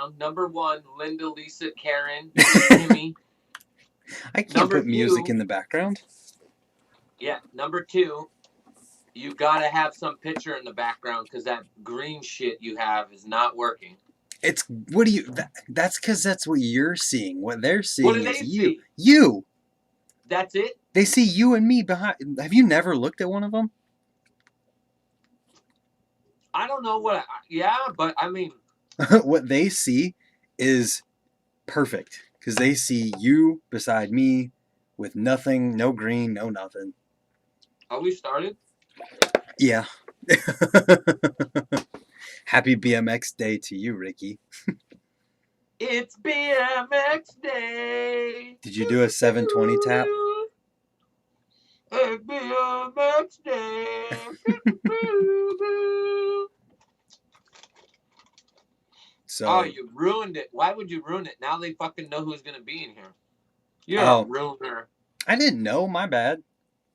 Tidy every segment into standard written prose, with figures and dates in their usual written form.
background. Number 1, Linda, Lisa, Karen, Timmy. I can't put music in the background. Yeah. Number 2, you got to have some picture in the background because that green shit you have is not working. That's because that's what you're seeing. What they're seeing What do is they you. see? You. That's it? They see you and me behind. Have you never looked at one of them? I don't know what. But I mean. What they see is perfect because they see you beside me with nothing, no green, no nothing. Are we started? Yeah. Happy BMX Day to you, Ricky. It's BMX Day. Did you do a 720 tap? It's BMX Day. So, you ruined it. Why would you ruin it? Now they fucking know who's gonna be in here. You're a ruiner. I didn't know. My bad.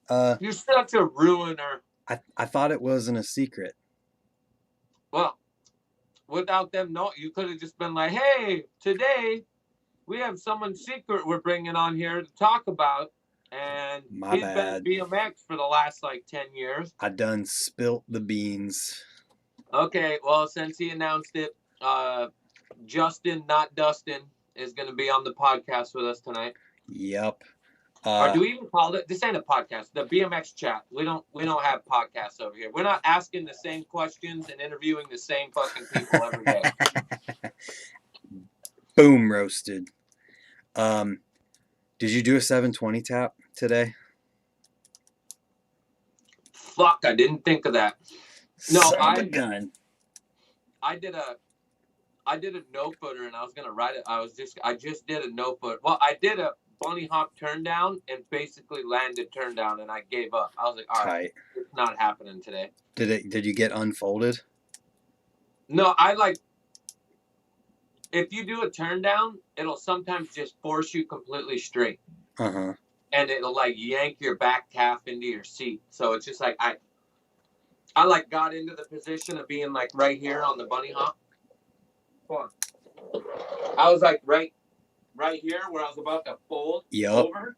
You're such a ruiner. I thought it wasn't a secret. Well, without them knowing, you could have just been like, "Hey, today we have someone secret we're bringing on here to talk about, and My he's bad. been BMX for the last like 10 years." I done spilt the beans. Okay, well, since he announced it, Justin, not Dustin, is going to be on the podcast with us tonight. Yep. Or do we even call it? This ain't a podcast. The BMX chat. We don't have podcasts over here. We're not asking the same questions and interviewing the same fucking people every day. Boom, roasted. Did you do a 720 tap today? Fuck, I didn't think of that. No, I did a no footer and I was gonna ride it. I just did a no foot. Well, I did a bunny hop turn down and basically landed turn down and I gave up. I was like, all right, it's not happening today. Did you get unfolded? No, if you do a turn down, it'll sometimes just force you completely straight. Uh-huh. And it'll like yank your back calf into your seat. So it's just like I like got into the position of being like right here on the bunny hop. Hold on. I was like right here where I was about to fold over.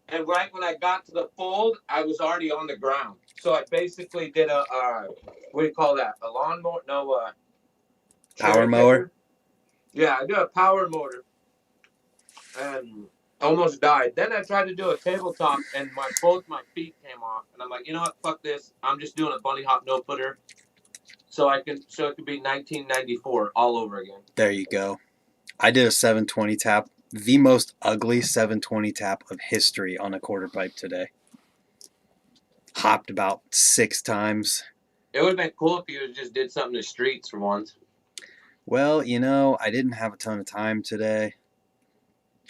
And right when I got to the fold, I was already on the ground. So I basically did a what do you call that? A lawnmower? No, power mower. Yeah, I did a power motor. And almost died. Then I tried to do a tabletop and both my feet came off. And I'm like, you know what? Fuck this. I'm just doing a bunny hop no footer. So it could be 1994 all over again. There you go. I did a 720 tap. The most ugly 720 tap of history on a quarter pipe today. Hopped about 6 times. It would have been cool if you just did something to streets for once. Well, I didn't have a ton of time today.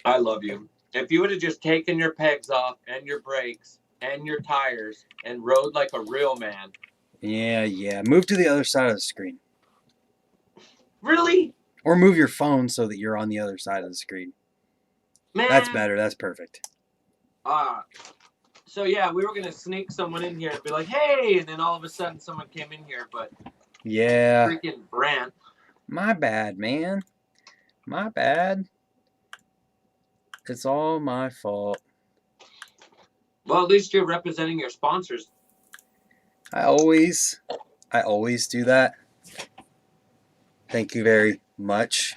I love you. If you would have just taken your pegs off and your brakes and your tires and rode like a real man. Yeah. Move to the other side of the screen. Really? Or move your phone so that you're on the other side of the screen. Man. That's better. That's perfect. So yeah, we were going to sneak someone in here and be like, hey, and then all of a sudden someone came in here, but yeah. Freaking Brant. My bad, man. My bad. It's all my fault. Well, at least you're representing your sponsors. I always do that. Thank you very much.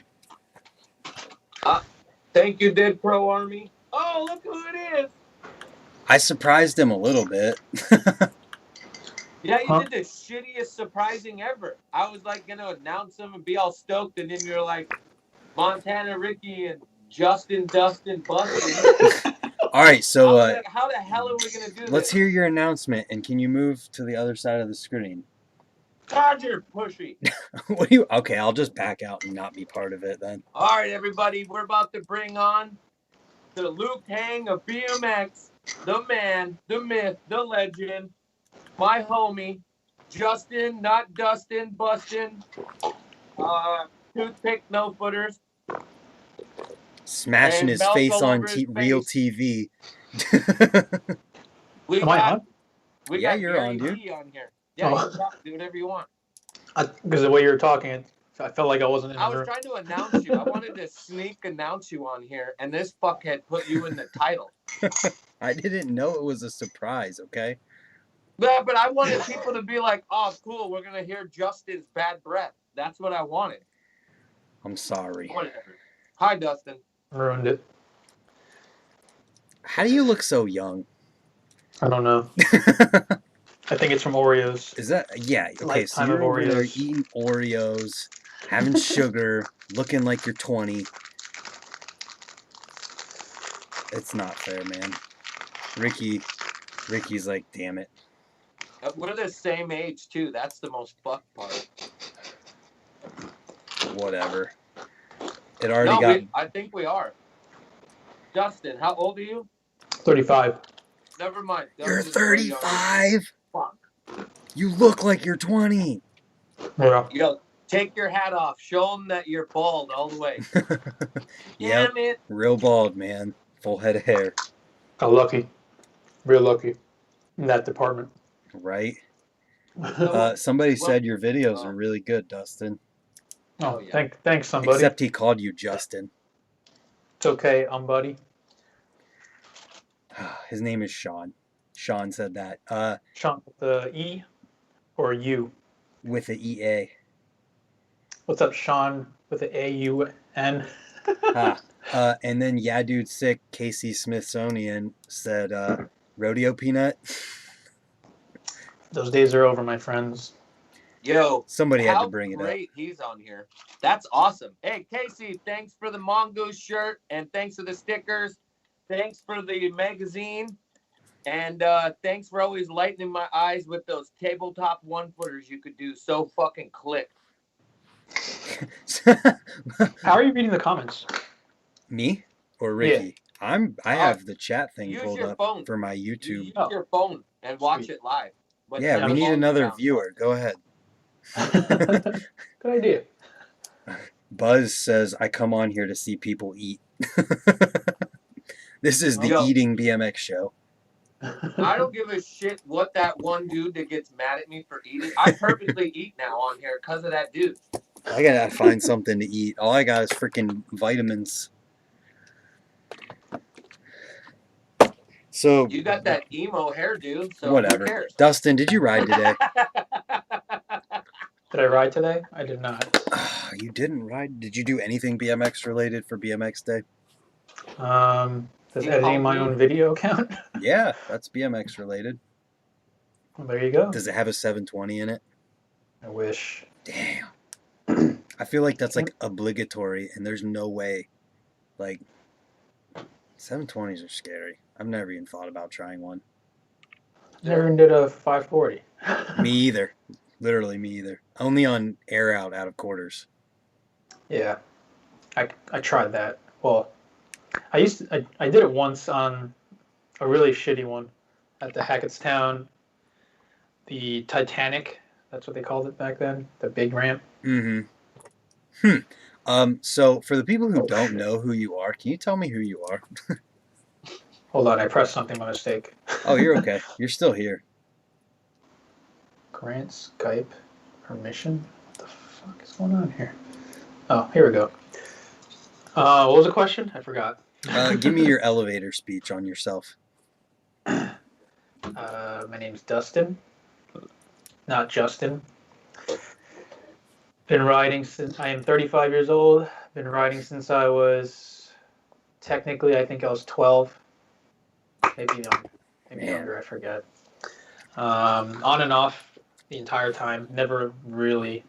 Thank you, Dead Pro Army. Oh, look who it is. I surprised him a little bit. Yeah, you did the shittiest surprising ever. I was like going to announce him and be all stoked, and then you're like, Montana Ricky and Dustin Bustin. All right, so like, how the hell are we going to do this? Let's hear your announcement, and can you move to the other side of the screen? God, you're pushy. Okay, I'll just back out and not be part of it then. All right, everybody, we're about to bring on the Luke Hang of BMX, the man, the myth, the legend, my homie, Justin, not Dustin, Bustin, toothpick no footers. Smashing his face on real TV. Am I on? Yeah, you're on, dude. On here. Yeah, you can talk, do whatever you want. Because the way you're talking, I felt like I wasn't in the I was room. trying to announce you. I wanted to sneak announce you on here, and this fuckhead put you in the title. I didn't know it was a surprise, okay? Yeah, but I wanted people to be like, oh, cool, we're going to hear Justin's bad breath. That's what I wanted. I'm sorry. Whatever. Hi, Dustin. Ruined it. How do you look so young? I don't know. I think it's from Oreos. Is that, yeah, okay, Lifetime so you're of over there Oreos. eating Oreos, having sugar, looking like you're 20. It's not fair, man. Ricky's like, damn it. We're the same age, too. That's the most fucked part. Whatever. It already got... I think we are. Justin, how old are you? 35. Never mind. You're Dustin's way younger. 35? Fuck. You look like you're 20. Yeah. Yo, take your hat off. Show them that you're bald all the way. Yep, Damn it. real bald, man. Full head of hair. Got lucky. Real lucky. In that department. Right? So, Somebody said your videos are really good, Dustin. Oh, yeah. Thanks, somebody. Except he called you Justin. It's okay, buddy. His name is Sean. Sean said that. Sean with the E or U? With the EA. What's up, Sean with the AUN? And then Yeah Dude Sick, Casey Smithsonian said, Rodeo Peanut. Those days are over, my friends. yo, Somebody had to bring it up. Great, he's on here. That's awesome. Hey, Casey, thanks for the Mongoose shirt, and thanks for the stickers. Thanks for the magazine. And thanks for always lightening my eyes with those tabletop one-footers you could do so fucking click. How are you reading the comments? Me or Ricky? Yeah. I have the chat thing Use pulled your up phone. for my YouTube. Use your phone and watch it live. But Yeah, we need another viewer. Go ahead. Good idea. Buzz says, I come on here to see people eat. This is the Yo. eating BMX show. I don't give a shit what that one dude that gets mad at me for eating. I purposely eat now on here because of that dude. I gotta find something to eat. All I got is freaking vitamins. So You got that emo hairdo, so whatever. Who cares? Dustin, did you ride today? Did I ride today? I did not. You didn't ride? Did you do anything BMX related for BMX Day? Does editing my own video count? Yeah, that's BMX related. Well, there you go. Does it have a 720 in it? I wish. Damn. I feel like that's like obligatory, and there's no way. Like, 720s are scary. I've never even thought about trying one. Never even did a 540. Me either. Literally me either. Only on air out of quarters. Yeah, I tried that. Well, I did it once on a really shitty one at the Hackettstown, the Titanic. That's what they called it back then. The big ramp. So for the people who don't know who you are, can you tell me who you are? Hold on, I pressed something by mistake. Oh, you're okay. You're still here. Grant Skype permission? What the fuck is going on here? Oh, here we go. What was the question? I forgot. Give me your elevator speech on yourself. My name's Dustin, not Justin. Been riding since I am 35 years old. Been riding since I was technically, I think I was 12. Maybe younger, I forget. On and off the entire time. Never really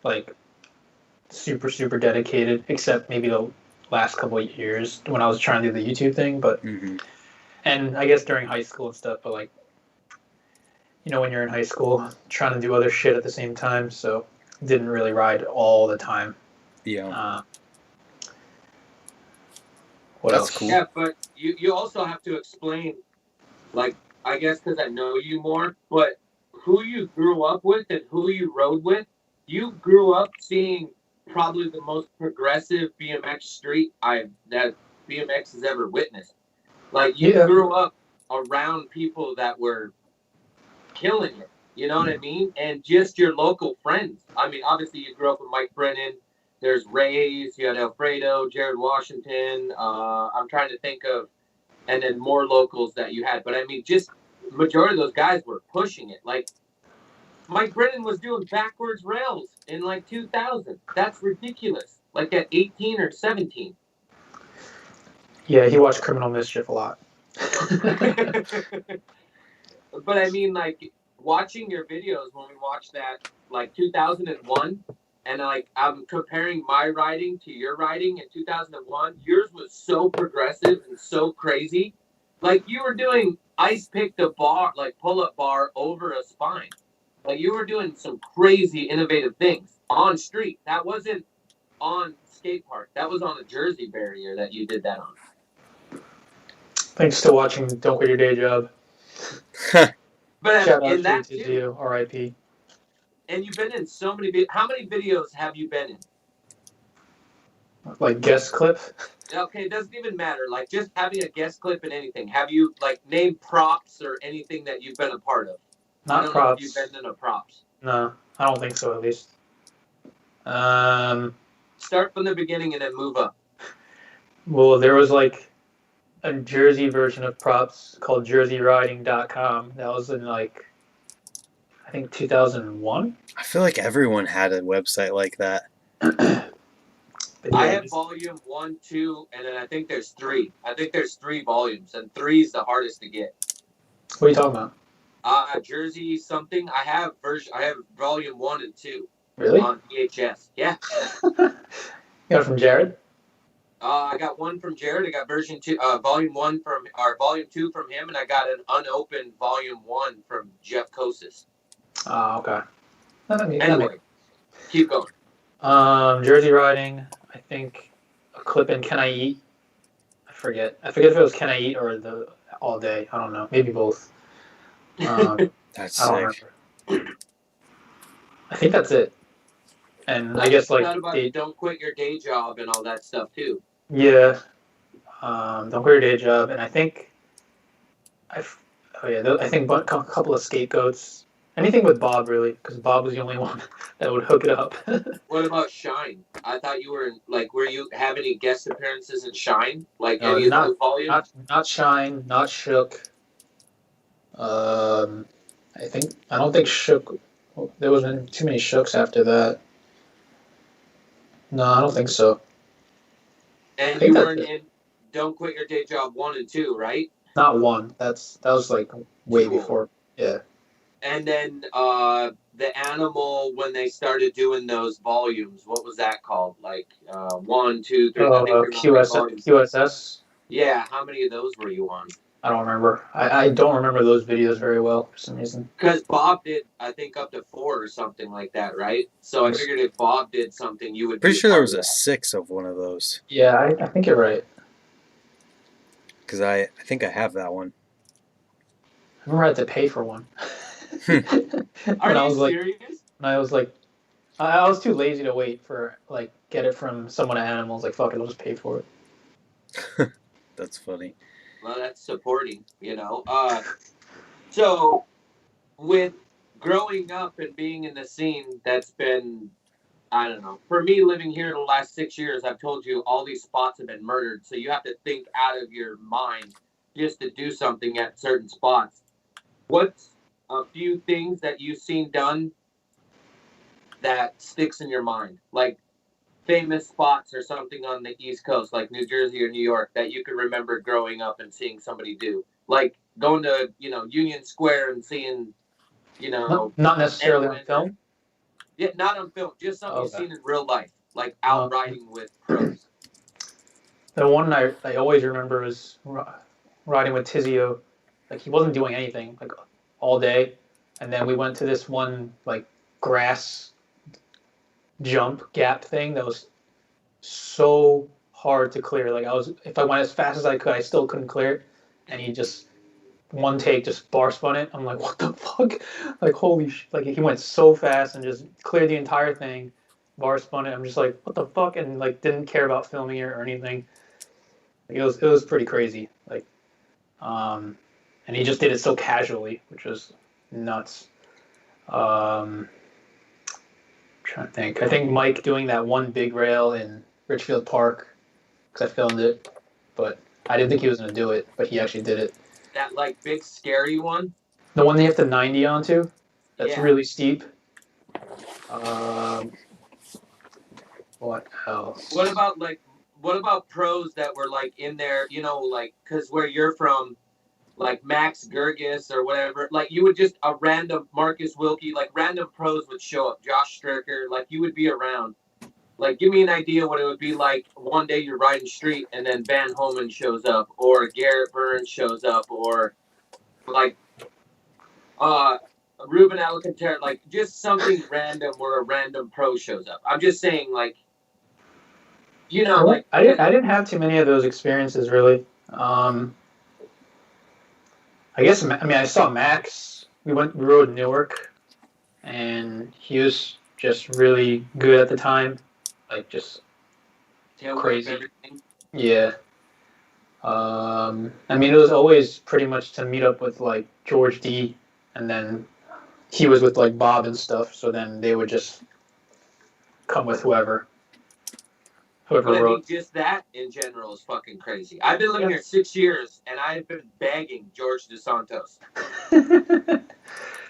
like super dedicated, except maybe the last couple of years when I was trying to do the YouTube thing. But and I guess during high school and stuff. But like, you know, when you're in high school, trying to do other shit at the same time, so didn't really ride all the time. Yeah. What else? Cool. Yeah, but you also have to explain, like, I guess because I know you more, but who you grew up with and who you rode with. You grew up seeing probably the most progressive BMX street that BMX has ever witnessed. Like, you grew up around people that were killing it. You know what I mean? And just your local friends. I mean, obviously you grew up with Mike Brennan. There's Ray's, you had Alfredo, Jared Washington. I'm trying to think of, and then more locals that you had. But I mean, just majority of those guys were pushing it. Like Mike Brennan was doing backwards rails in like 2000. That's ridiculous. Like at 18 or 17. Yeah, he watched Criminal Mischief a lot. But I mean, like watching your videos when we watched that, like 2001, and like I'm comparing my riding to your riding in 2001. Yours was so progressive and so crazy. Like you were doing ice pick the bar, like pull up bar over a spine. Like you were doing some crazy innovative things on street. That wasn't on skate park. That was on a Jersey barrier that you did that on. Thanks to watching Don't Quit Your Day Job. But Shout out in to that too, Tizzio, R.I.P. and you've been in so many. How many videos have you been in? Like guest clip. Okay, it doesn't even matter. Like just having a guest clip in anything. Have you like named props or anything that you've been a part of? I Not don't props. know if you've been in a props. No, I don't think so. At least. Start from the beginning and then move up. Well, there was like a Jersey version of props called JerseyRiding.com. That was in like, I think 2001. I feel like everyone had a website like that. But I yeah, have volume 1, 2, and then I think there's 3. I think there's 3 volumes, and 3 is the hardest to get. what are you talking about? Jersey something. I have volume 1 and 2 Really? on VHS. Yeah. You got it from Jared? I got one from Jared. I got volume 1 from, or volume 2 from him, and I got an unopened volume 1 from Jeff Kosis. Oh, okay. Anyway, keep going. Jersey Riding. I think a clip in Can I Eat? I forget if it was Can I Eat or the All Day. I don't know. Maybe both. That's I don't sick. remember. I think that's it. And I guess like don't quit your day job and all that stuff too. Yeah. Don't quit your day job, and I think I think a couple of scapegoats. Anything with Bob really, because Bob was the only one that would hook it up. What about Shine? I thought you were in, like, were you have any guest appearances in Shine? Like No, any of those volumes? Not Shine, not Shook. I don't think Shook. There wasn't too many Shooks after that. No, I don't think so. And you weren't in Don't Quit Your Day Job 1 and 2, right? Not 1. That was like way Cool. before. Yeah. And then the Animal, when they started doing those volumes, what was that called? Like 1, 2, 3. I think QSS. Yeah, how many of those were you on? I don't remember. I don't remember those videos very well for some reason. Because Bob did, I think, up to 4 or something like that, right? So I figured if Bob did something, you would. Pretty sure there was a 6 of one of those. Yeah, I think you're right. Because I think I have that one. I remember I had to pay for one. Are you serious? When I was like, I was too lazy to wait for like get it from someone at Animals. Like fuck it, I'll just pay for it. That's funny. Well, that's supporting, you know. So with growing up and being in the scene, that's been, I don't know. For me, living here the last 6 years, I've told you all these spots have been murdered. So you have to think out of your mind just to do something at certain spots. What's a few things that you've seen done that sticks in your mind? Like famous spots or something on the East Coast, like New Jersey or New York, that you can remember growing up and seeing somebody do? Like going to, Union Square and seeing, Not necessarily on film. Yeah, not on film. Just something you've seen in real life, like out riding with pros. The one I always remember is riding with Tizzio. Like he wasn't doing anything like all day, and then we went to this one like grass jump gap thing that was so hard to clear. Like if I went as fast as I could, I still couldn't clear it, and he just one take just bar spun it. I'm like, what the fuck? Like holy like he went so fast and just cleared the entire thing, bar spun it. I'm just like, what the fuck? And like didn't care about filming it or anything. Like, it was pretty crazy. Like and he just did it so casually, which was nuts. Trying to think. I think Mike doing that one big rail in Richfield Park because I filmed it, but I didn't think he was going to do it, but he actually did it. That like big scary one. The one they have to 90 onto, that's Yeah. really steep. What else? What about pros that were like in there, you know, like because where you're from, like Max Gergis or whatever, like you would just a random Marcus Wilkie, like random pros would show up, Josh Stricker, like you would be around. Like give me an idea what it would be like one day you're riding street and then Van Homan shows up or Garrett Burns shows up or like Ruben Alcantara, like just something random where a random pro shows up. I'm just saying like you know, like I didn't have too many of those experiences really. I guess I saw Max. We rode Newark, and he was just really good at the time, like just crazy. Yeah. It was always pretty much to meet up with like George D, and then he was with like Bob and stuff. So then they would just come with whoever. But I mean, just that in general is fucking crazy. I've been living here 6 years, and I've been begging George DeSantos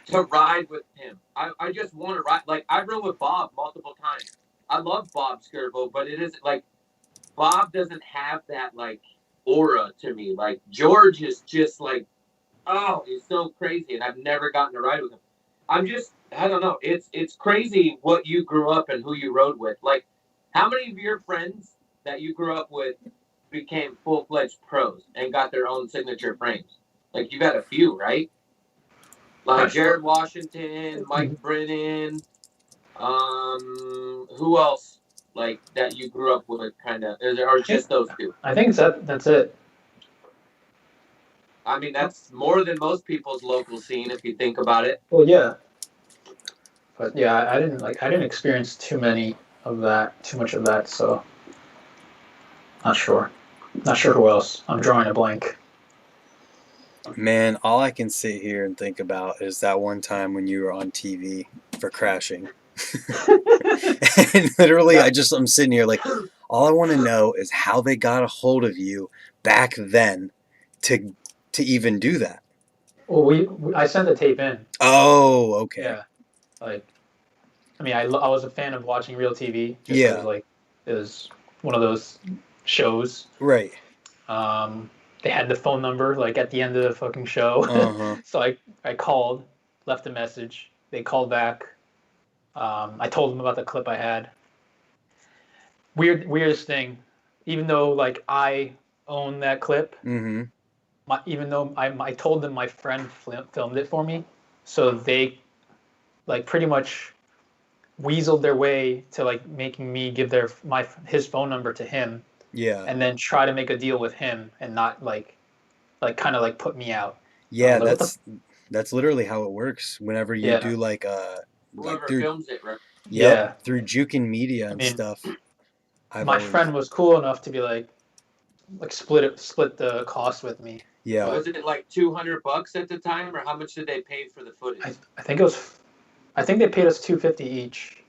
to ride with him. I just want to ride. Like, I've rode with Bob multiple times. I love Bob Skirbo, but it isn't like Bob doesn't have that like aura to me. Like George is just like, oh, he's so crazy, and I've never gotten to ride with him. I don't know. It's crazy what you grew up and who you rode with. Like, how many of your friends that you grew up with became full-fledged pros and got their own signature frames? Like, you got a few, right? Like Jared Washington, Mike Brennan, who else, like, that you grew up with, kind of, or just those two? I think that's it. I mean, that's more than most people's local scene, if you think about it. Well, yeah. But yeah, I didn't experience too much of that, so not sure who else. I'm drawing a blank. Man, all I can sit here and think about is that one time when you were on TV for crashing. And literally I'm sitting here like, all I want to know is how they got a hold of you back then to even do that. Well, I sent the tape in. Oh, okay. Yeah, like, I was a fan of watching Real TV. Just Yeah. 'cause, like, it was one of those shows. Right. They had the phone number like at the end of the fucking show. Uh-huh. So I called, left a message. They called back. I told them about the clip I had. Weirdest thing, even though like I own that clip, Mm-hmm. even though I told them my friend filmed it for me, so they like pretty much weaseled their way to like making me give his phone number to him. Yeah. And then try to make a deal with him and not like kind of like put me out. Yeah, that's literally how it works. Whenever you do like whoever films it, right? Yeah, through Jukin Media and stuff. My friend was cool enough to be like split the cost with me. Yeah. Was it like $200 at the time, or how much did they pay for the footage? I think they paid us $250 each.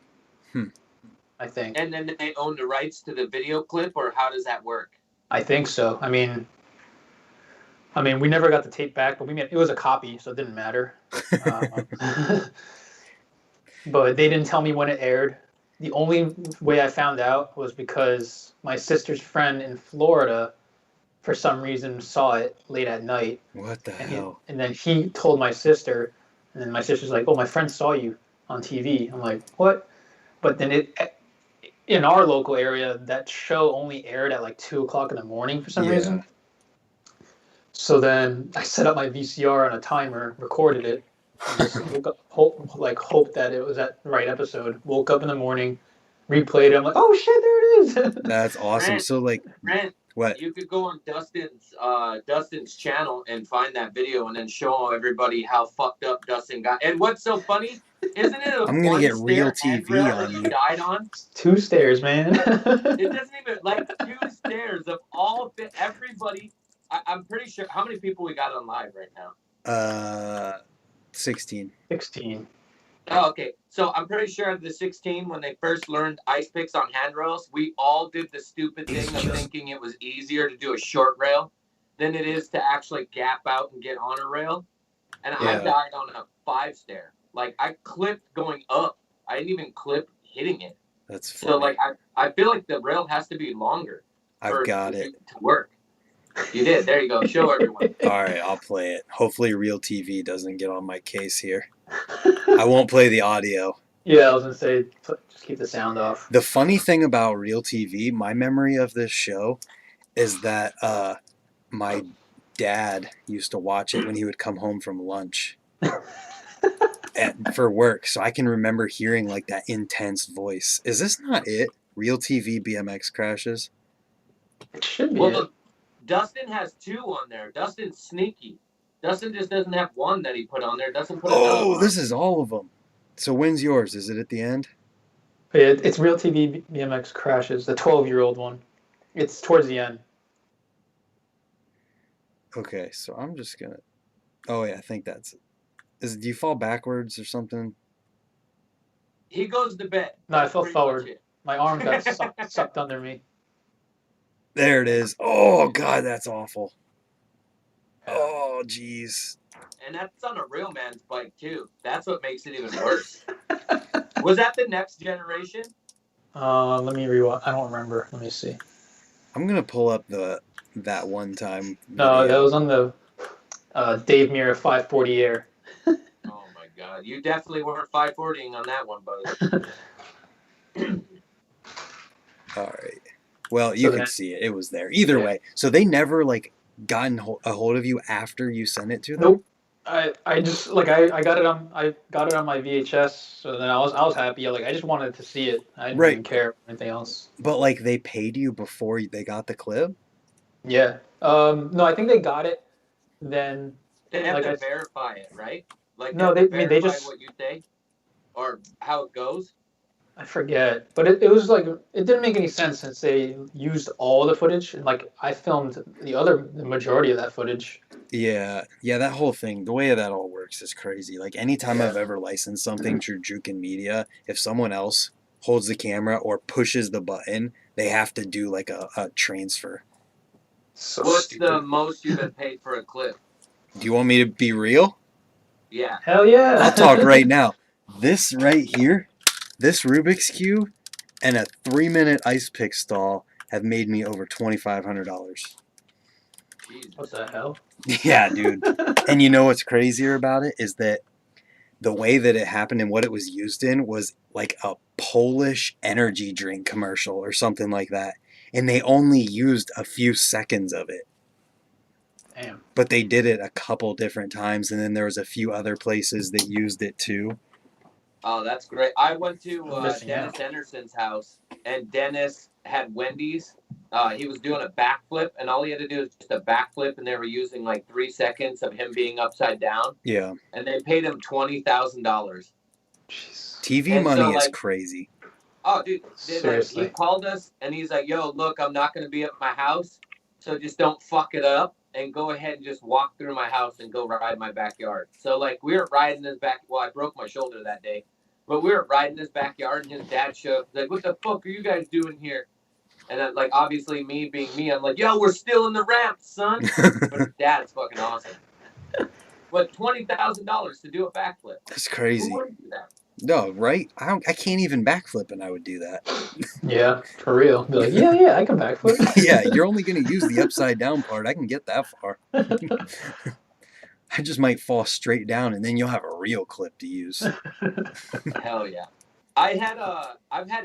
I think. And then they own the rights to the video clip, or how does that work? I think so. I mean, we never got the tape back, but it was a copy, so it didn't matter. But they didn't tell me when it aired. The only way I found out was because my sister's friend in Florida, for some reason, saw it late at night. What the hell? And then he told my sister, and then my sister's like, "Oh, my friend saw you on TV." I'm like, "What?" But then in our local area, that show only aired at like 2:00 in the morning for some reason. So then I set up my VCR on a timer, recorded it, and just hoped that it was that right episode. Woke up in the morning, replayed it. I'm like, oh shit, there it is. That's awesome. Brent, so like, Brent, what? You could go on Dustin's channel and find that video, and then show everybody how fucked up Dustin got. And what's so funny? Isn't it? I'm gonna get Real TV on you. Died on 2 stairs, man. It doesn't even like 2 stairs of everybody. I'm pretty sure. How many people we got on live right now? 16. 16. Oh, okay. So I'm pretty sure at the 16, when they first learned ice picks on handrails, we all did the stupid thing of thinking it was easier to do a short rail than it is to actually gap out and get on a rail. And I Yeah. died on a 5-stair. Like, I clipped going up. I didn't even clip hitting it. That's funny. So, like, I feel like the rail has to be longer I've got it. to work. You did. There you go. Show everyone. All right, I'll play it. Hopefully, Real TV doesn't get on my case here. I won't play the audio. Yeah, I was gonna say just keep the sound off. The funny thing about Real TV, my memory of this show, is that my dad used to watch it when he would come home from lunch for work. So I can remember hearing like that intense voice. Is this not it? Real TV BMX crashes? It should be. Well, Dustin has 2 on there. Dustin's sneaky. Dustin just doesn't have 1 that he put on there. Dustin put another one. This is all of them. So when's yours? Is it at the end? Yeah, it's Real TV BMX crashes, the 12-year-old one. It's towards the end. Okay, so I'm just gonna. Oh yeah, I think that's it. Do you fall backwards or something? He goes to bed. No, I fell forward. My arm got sucked under me. There it is. Oh god, that's awful. Oh jeez. And that's on a real man's bike too. That's what makes it even worse. Was that the next generation? Let me rewatch. I don't remember. Let me see. I'm gonna pull up that one time. No, that was on the Dave Mirra 540 Air. Oh my god, you definitely weren't 540ing on that one, buddy. All right. Well, you can see it. It was there. Either way. So they never like gotten a hold of you after you sent it to them? Nope. I just like I got it on my VHS, so then I was happy. I just wanted to see it. I didn't even care anything else. But like they paid you before they got the clip? Yeah. No, I think they got it. Then they have to verify it, right? Like no, they just what you say or how it goes. I forget, but it was like it didn't make any sense since they used all the footage and like I filmed the majority of that footage. Yeah, that whole thing, the way that all works is crazy. Like anytime I've ever licensed something through Jukin Media, if someone else holds the camera or pushes the button, they have to do like a transfer. So what's stupid. The most you've been paid for a clip? Do you want me to be real? Yeah. Hell yeah. I'll talk right now. This right here, this Rubik's Cube and a 3-minute ice pick stall have made me over $2,500. What the hell? Yeah, dude. And you know what's crazier about it is that the way that it happened and what it was used in was like a Polish energy drink commercial or something like that. And they only used a few seconds of it. Damn. But they did it a couple different times, and then there was a few other places that used it too. Oh, that's great. I went to Dennis Anderson's house, and Dennis had Wendy's. He was doing a backflip, and all he had to do was just a backflip, and they were using like 3 seconds of him being upside down. Yeah. And they paid him $20,000. TV money is crazy. Oh, dude. He called us, and he's like, yo, look, I'm not going to be at my house, so just don't fuck it up, and go ahead and just walk through my house and go ride my backyard. So, like, we were riding his back. Well, I broke my shoulder that day. But we were riding his backyard, and his dad showed up. Like, what the fuck are you guys doing here? And, like, obviously, me being me, I'm like, yo, we're still in the ramp, son. But his dad's fucking awesome. But $20,000 to do a backflip. That's crazy. Who wouldn't do that? No, right? I can't even backflip, and I would do that. Yeah, for real. Be like, yeah, I can backflip. Yeah, you're only going to use the upside down part. I can get that far. I just might fall straight down, and then you'll have a real clip to use. Hell yeah! I've had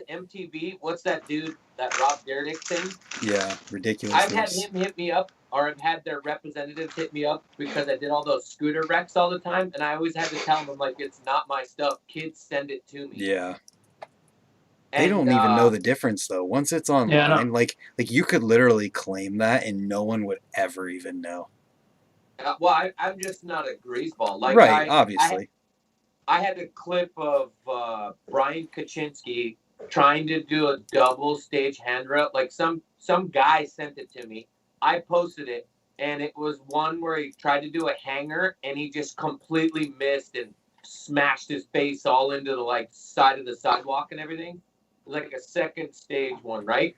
MTV. What's that dude? That Rob Dyrdek thing? Yeah, ridiculous. I've had him hit me up, or I've had their representatives hit me up because I did all those scooter wrecks all the time, and I always had to tell them, like, it's not my stuff. Kids send it to me. Yeah. They don't even know the difference though. Once it's online, like you could literally claim that, and no one would ever even know. Well, I'm just not a greaseball. Like, right, obviously. I had a clip of Brian Kaczynski trying to do a double stage handrail. Like some guy sent it to me. I posted it, and it was one where he tried to do a hanger, and he just completely missed and smashed his face all into the like side of the sidewalk and everything. It was like a second stage one, right?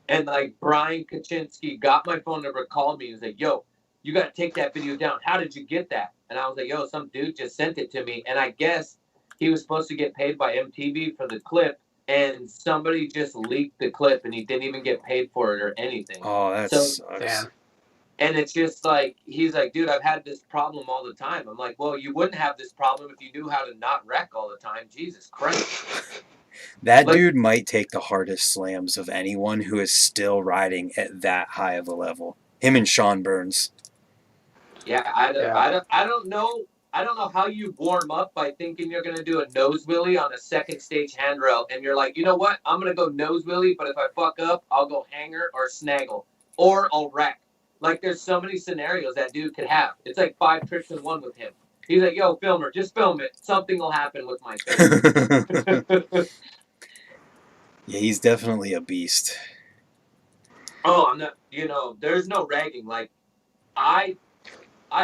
And like Brian Kaczynski got my phone number, called me, and was like, "Yo, you got to take that video down. How did you get that?" And I was like, "Yo, some dude just sent it to me." And I guess he was supposed to get paid by MTV for the clip, and somebody just leaked the clip, and he didn't even get paid for it or anything. Oh, that sucks. Damn. And it's just like, he's like, "Dude, I've had this problem all the time." I'm like, "Well, you wouldn't have this problem if you knew how to not wreck all the time." Jesus Christ. That Like- dude might take the hardest slams of anyone who is still riding at that high of a level. Him and Sean Burns. Yeah, I don't know. I don't know how you warm up by thinking you're going to do a nose wheelie on a second stage handrail, and you're like, "You know what? I'm going to go nose wheelie, but if I fuck up, I'll go hanger or snaggle, or I'll wreck." Like, there's so many scenarios that dude could have. It's like 5 tricks in one with him. He's like, "Yo, filmer, just film it. Something will happen with my face." Yeah, he's definitely a beast. Oh, I'm not. There's no ragging. Like, I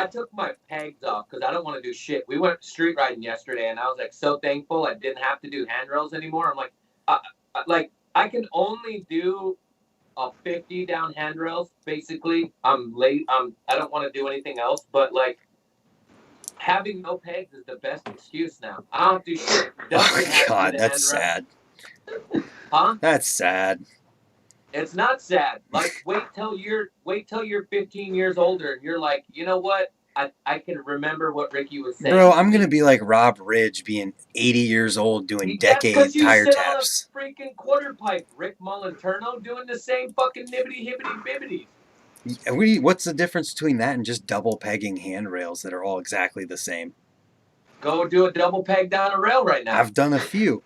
took my pegs off because I don't want to do shit. We went street riding yesterday, and I was like so thankful I didn't have to do handrails anymore. I'm like, I can only do a 50 down handrails. Basically, I'm late. I don't want to do anything else. But like, having no pegs is the best excuse now. I don't do shit. Oh Dustin has my to do god, the that's handrail. sad. Huh? That's sad. It's not sad. Like, wait till you're 15 years older and you're like, "You know what? I can remember what Ricky was saying." Bro, I'm gonna be like Rob Ridge being 80 years old doing That's decade 'cause you tire sit taps. on a freaking quarter pipe. Rick Molinterno doing the same fucking nibbity hibbity bibbity. What's the difference between that and just double pegging handrails that are all exactly the same? Go do a double peg down a rail right now. I've done a few.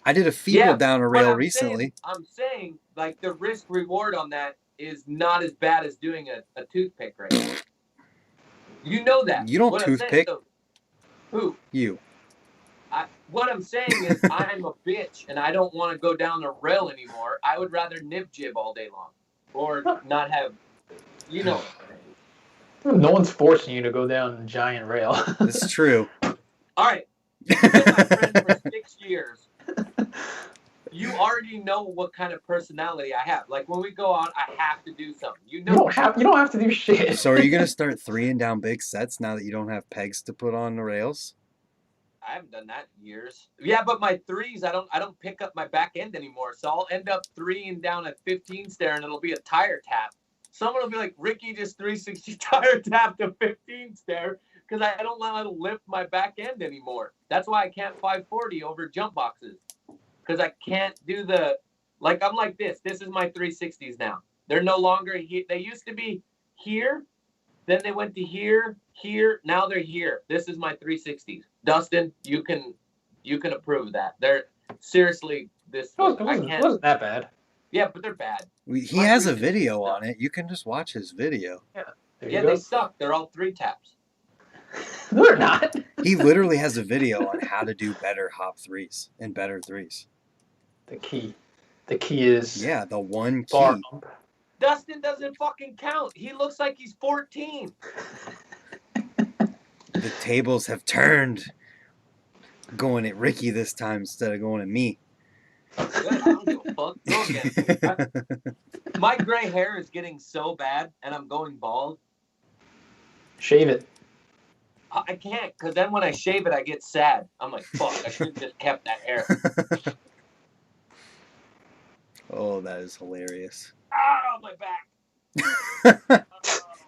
I did a feeble down a but rail recently. I'm saying, like, the risk reward on that is not as bad as doing a toothpick right now. You know that. You don't What I'm saying, toothpick. so, who? You. What I'm saying is, I'm a bitch and I don't want to go down the rail anymore. I would rather nib jib all day long, or not have, No one's forcing you to go down a giant rail. It's true. All right, you've been my friend for 6 years. You already know what kind of personality I have. Like, when we go out, I have to do something. You You know. don't have to do shit. So are you gonna start 3-ing down big sets now that you don't have pegs to put on the rails? I haven't done that in years. Yeah, but my threes, I don't pick up my back end anymore. So I'll end up 3-ing down at 15 stair, and it'll be a tire tap. Someone will be like, "Ricky just 360 tire tap to 15 stair," because I don't know how to lift my back end anymore. That's why I can't 540 over jump boxes, because I can't do like, I'm like this. This is my 360s now. They're no longer here. They used to be here. Then they went to here. Now they're here. This is my 360s. Dustin, you can approve of that. They're seriously this. It wasn't that bad. Yeah, but they're bad. He has a video on it. You can just watch his video. There you Yeah, go. they suck. They're all 3 taps. No, they're not. He literally has a video on how to do better hop threes and better threes. The key is Yeah, the one key. bar bump. Dustin doesn't fucking count. He looks like he's 14. The tables have turned. Going at Ricky this time instead of going at me. Good, I don't give a fuck. Go again. My gray hair is getting so bad, and I'm going bald. Shave it. I can't, because then when I shave it, I get sad. I'm like, fuck, I should have just kept that hair. Oh, that is hilarious. Ow, my back.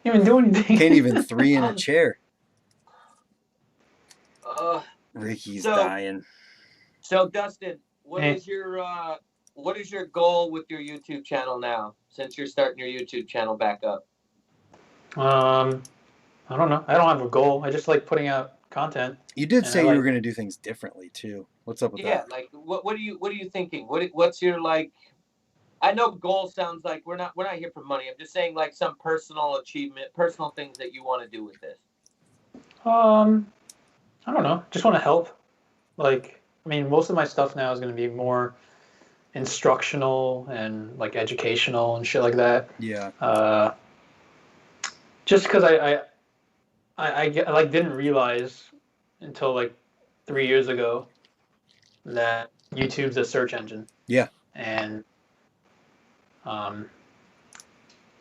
You didn't do anything. Can't even 3 in a chair. Ricky's So- dying. So, Dustin, what Hey. is your goal with your YouTube channel now, since you're starting your YouTube channel back up? I don't know. I don't have a goal. I just like putting out content. You did And say I you like- were going to do things differently too. What's up with Yeah, that? like what are you thinking? What's your, like? I know goal sounds like we're not here for money. I'm just saying, like, some personal achievement, personal things that you want to do with this. I don't know. Just want to help. Like, I mean, most of my stuff now is going to be more instructional and like educational and shit like that. Yeah. Just because I like didn't realize until like 3 years ago that YouTube's a search engine. Yeah. And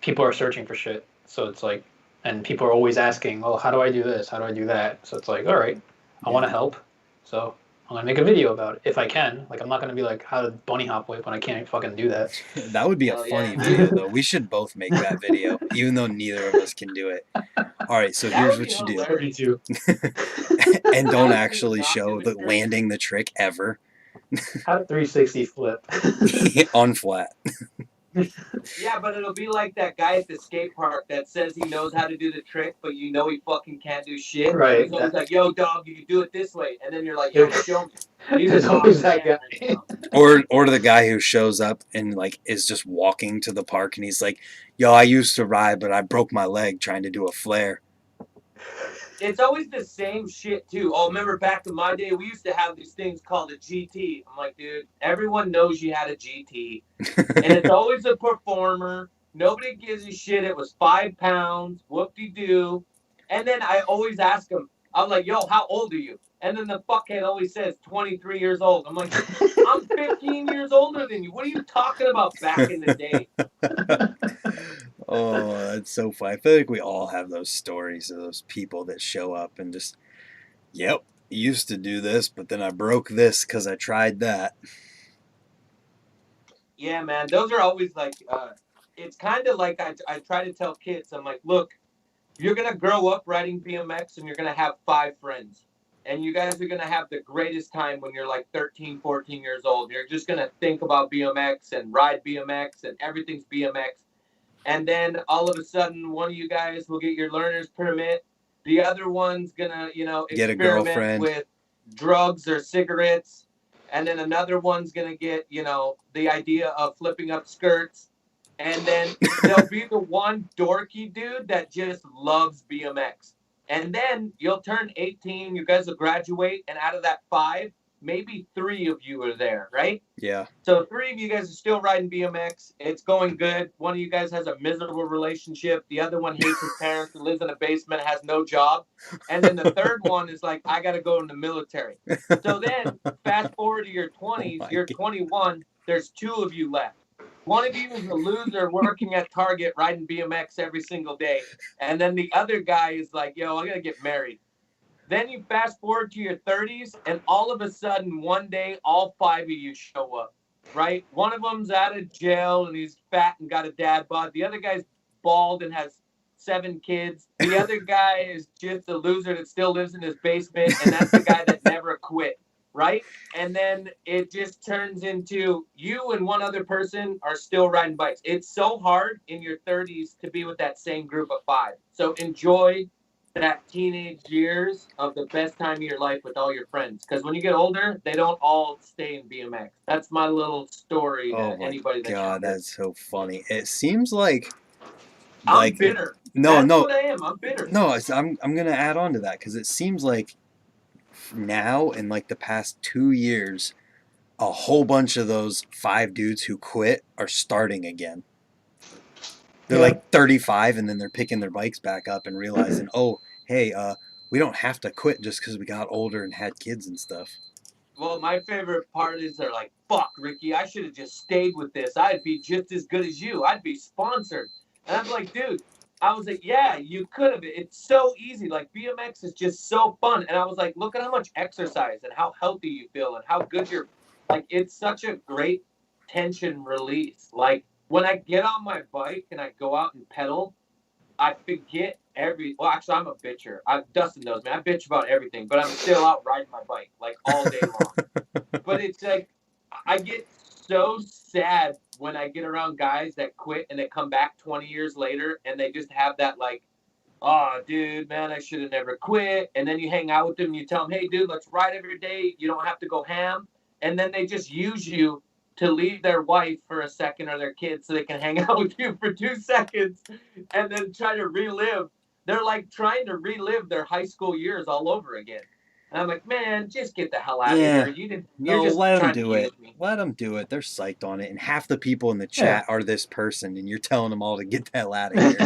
people are searching for shit. So it's like, and people are always asking, well, how do I do this? How do I do that? So it's like, all right, I want to help. So I'm going to make a video about it if I can. Like, I'm not going to be like, how to bunny hop whip when I can't fucking do that. That would be a Hell funny yeah. video, though. We should both make that video, even though neither of us can do it. All right, so That here's would what be you do. hilarious. too. And How don't to actually not show do the the trick. landing the trick ever How to 360 flip. on flat. Yeah, but it'll be like that guy at the skate park that says he knows how to do the trick, but you know he fucking can't do shit. Right. He's always like, yo, dog, you do it this way. And then you're like, yo, show me. He's There's a always dog that man, guy. Or the guy who shows up and like is just walking to the park and he's like, yo, I used to ride, but I broke my leg trying to do a flare. It's always the same shit, too. Oh, remember back in my day, we used to have these things called a GT. I'm like, dude, everyone knows you had a GT. And it's always a performer. Nobody gives a shit. It was 5 pounds. Whoop-de-doo. And then I always ask them, I'm like, yo, how old are you? And then the fuckhead always says 23 years old. I'm like, I'm 15 years older than you. What are you talking about back in the day? Oh, that's so funny. I feel like we all have those stories of those people that show up and just, yep, used to do this, but then I broke this because I tried that. Yeah, man. Those are always like, it's kind of like I try to tell kids, I'm like, look, you're going to grow up riding BMX and you're going to have 5 friends. And you guys are going to have the greatest time when you're like 13, 14 years old. You're just going to think about BMX and ride BMX and everything's BMX. And then all of a sudden, one of you guys will get your learner's permit. The other one's going to, Get a experiment girlfriend. with drugs or cigarettes. And then another one's going to get, the idea of flipping up skirts. And then there'll be the one dorky dude that just loves BMX. And then you'll turn 18, you guys will graduate, and out of that 5, maybe 3 of you are there, right? Yeah. So 3 of you guys are still riding BMX. It's going good. One of you guys has a miserable relationship. The other one hates his parents and lives in a basement, has no job. And then the third one is like, I got to go in the military. So then fast forward to your 20s, you're 21, there's 2 of you left. One of you is a loser working at Target riding BMX every single day. And then the other guy is like, yo, I got to get married. Then you fast forward to your 30s, and all of a sudden, one day, all 5 of you show up, right? One of them's out of jail, and he's fat and got a dad bod. The other guy's bald and has 7 kids. The other guy is just a loser that still lives in his basement, and that's the guy that never quit, right? And then it just turns into you and one other person are still riding bikes. It's so hard in your 30s to be with that same group of 5. So enjoy that teenage years of the best time of your life with all your friends. Because when you get older, they don't all stay in BMX. That's my little story to Oh my anybody that's God, younger. that's so funny. It seems like I'm bitter. No, That's no. what I am. I'm bitter. No, I'm going to add on to that because it seems like now in like the past 2 years, a whole bunch of those 5 dudes who quit are starting again. They're like 35 and then they're picking their bikes back up and realizing, oh, hey, we don't have to quit just because we got older and had kids and stuff. Well, my favorite part is they're like, fuck, Ricky, I should have just stayed with this. I'd be just as good as you. I'd be sponsored. And I'm like, dude, I was like, yeah, you could have. It's so easy. Like, BMX is just so fun. And I was like, look at how much exercise and how healthy you feel and how good you're. Like, it's such a great tension release. Like, when I get on my bike and I go out and pedal, I forget well, actually, I'm a bitcher. Dustin knows me. I bitch about everything, but I'm still out riding my bike, like, all day long. But it's like, I get so sad when I get around guys that quit and they come back 20 years later and they just have that, like, oh, dude, man, I should have never quit. And then you hang out with them and you tell them, hey, dude, let's ride every day. You don't have to go ham. And then they just use you to leave their wife for a second or their kids so they can hang out with you for 2 seconds and then try to relive. They're like trying to relive their high school years all over again. And I'm like, man, just get the hell out of here. You're just let them trying do to it. use me. Let them do it. They're psyched on it. And half the people in the chat are this person, and you're telling them all to get the hell out of here.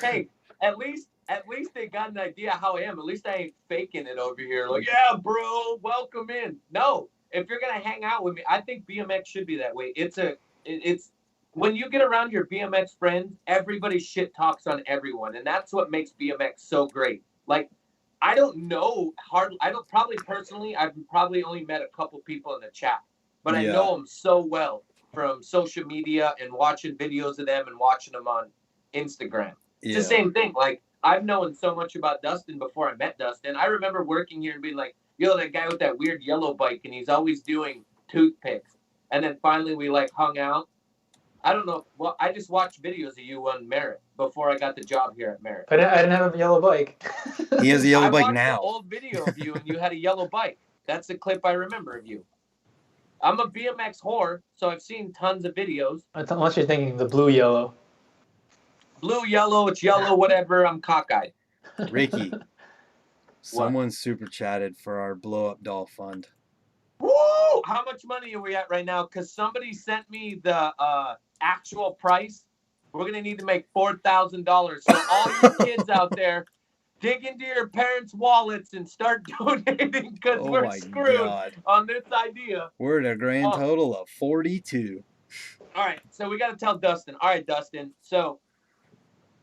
Hey, at least at least they got an idea how I am. At least I ain't faking it over here. Like, yeah, bro, welcome in. No, if you're gonna hang out with me, I think BMX should be that way. It's when you get around your BMX friends, everybody shit talks on everyone, and that's what makes BMX so great. Like, I don't know I don't probably personally. I've probably only met a couple people in the chat, but I know them so well from social media and watching videos of them and watching them on Instagram. It's the same thing. Like, I've known so much about Dustin before I met Dustin. I remember working here and being like, yo, that guy with that weird yellow bike, and he's always doing toothpicks. And then finally we like hung out. I don't know. Well, I just watched videos of you on Merritt before I got the job here at Merritt. But I didn't have a yellow bike. He has a yellow bike now. I watched an old video of you, and you had a yellow bike. That's the clip I remember of you. I'm a BMX whore, so I've seen tons of videos. Unless you're thinking the blue yellow. Blue, yellow, it's yellow, whatever. I'm cockeyed. Ricky, someone super chatted for our blow up doll fund. Woo! How much money are we at right now? Because somebody sent me the actual price. We're gonna need to make $4,000. So all you kids out there, dig into your parents' wallets and start donating because we're screwed on this idea. We're at a grand total of 42. All right, so we got to tell Dustin. All right, Dustin. So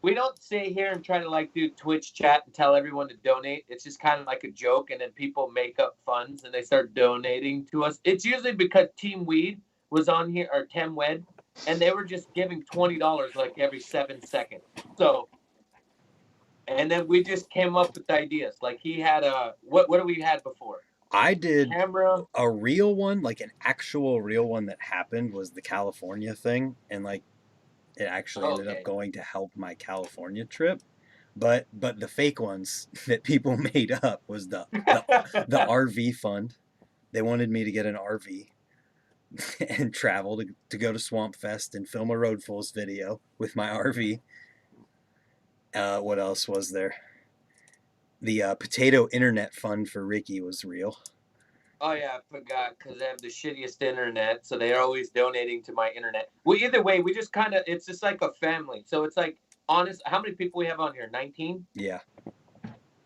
we don't sit here and try to like do Twitch chat and tell everyone to donate. It's just kind of like a joke, and then people make up funds and they start donating to us. It's usually because Team Weed was on here, or Tem Wed, and they were just giving $20 like every 7 seconds. So, and then we just came up with ideas. Like he had what do we had before? I did camera. A real one, like an actual real one that happened was the California thing, and like it actually ended up going to help my California trip. But the fake ones that people made up was the RV fund. They wanted me to get an RV and travel to go to Swamp Fest and film a Road Fools video with my RV. What else was there? The potato internet fund for Ricky was real. Oh, yeah, I forgot, because I have the shittiest internet, so they're always donating to my internet. Well, either way, we just kind of, it's just like a family. So it's like, honest, how many people we have on here? 19? Yeah.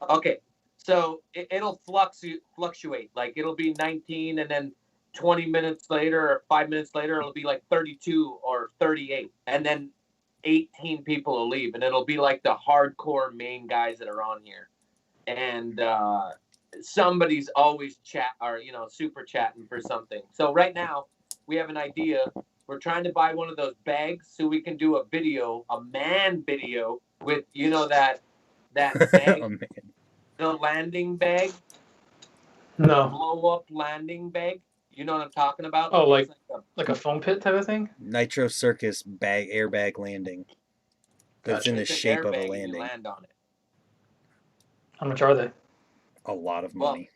Okay, so it'll fluctuate. Like, it'll be 19, and then 20 minutes later or 5 minutes later, it'll be like 32 or 38. And then 18 people will leave, and it'll be like the hardcore main guys that are on here. And somebody's always super chatting for something. So right now we have an idea. We're trying to buy one of those bags so we can do a man video with that bag, oh, man. the landing bag. No. Blow up landing bag. You know what I'm talking about? Oh, like a foam pit type of thing? Nitro Circus airbag landing. That's in the shape of a landing. You land on it. How much are they? A lot of money.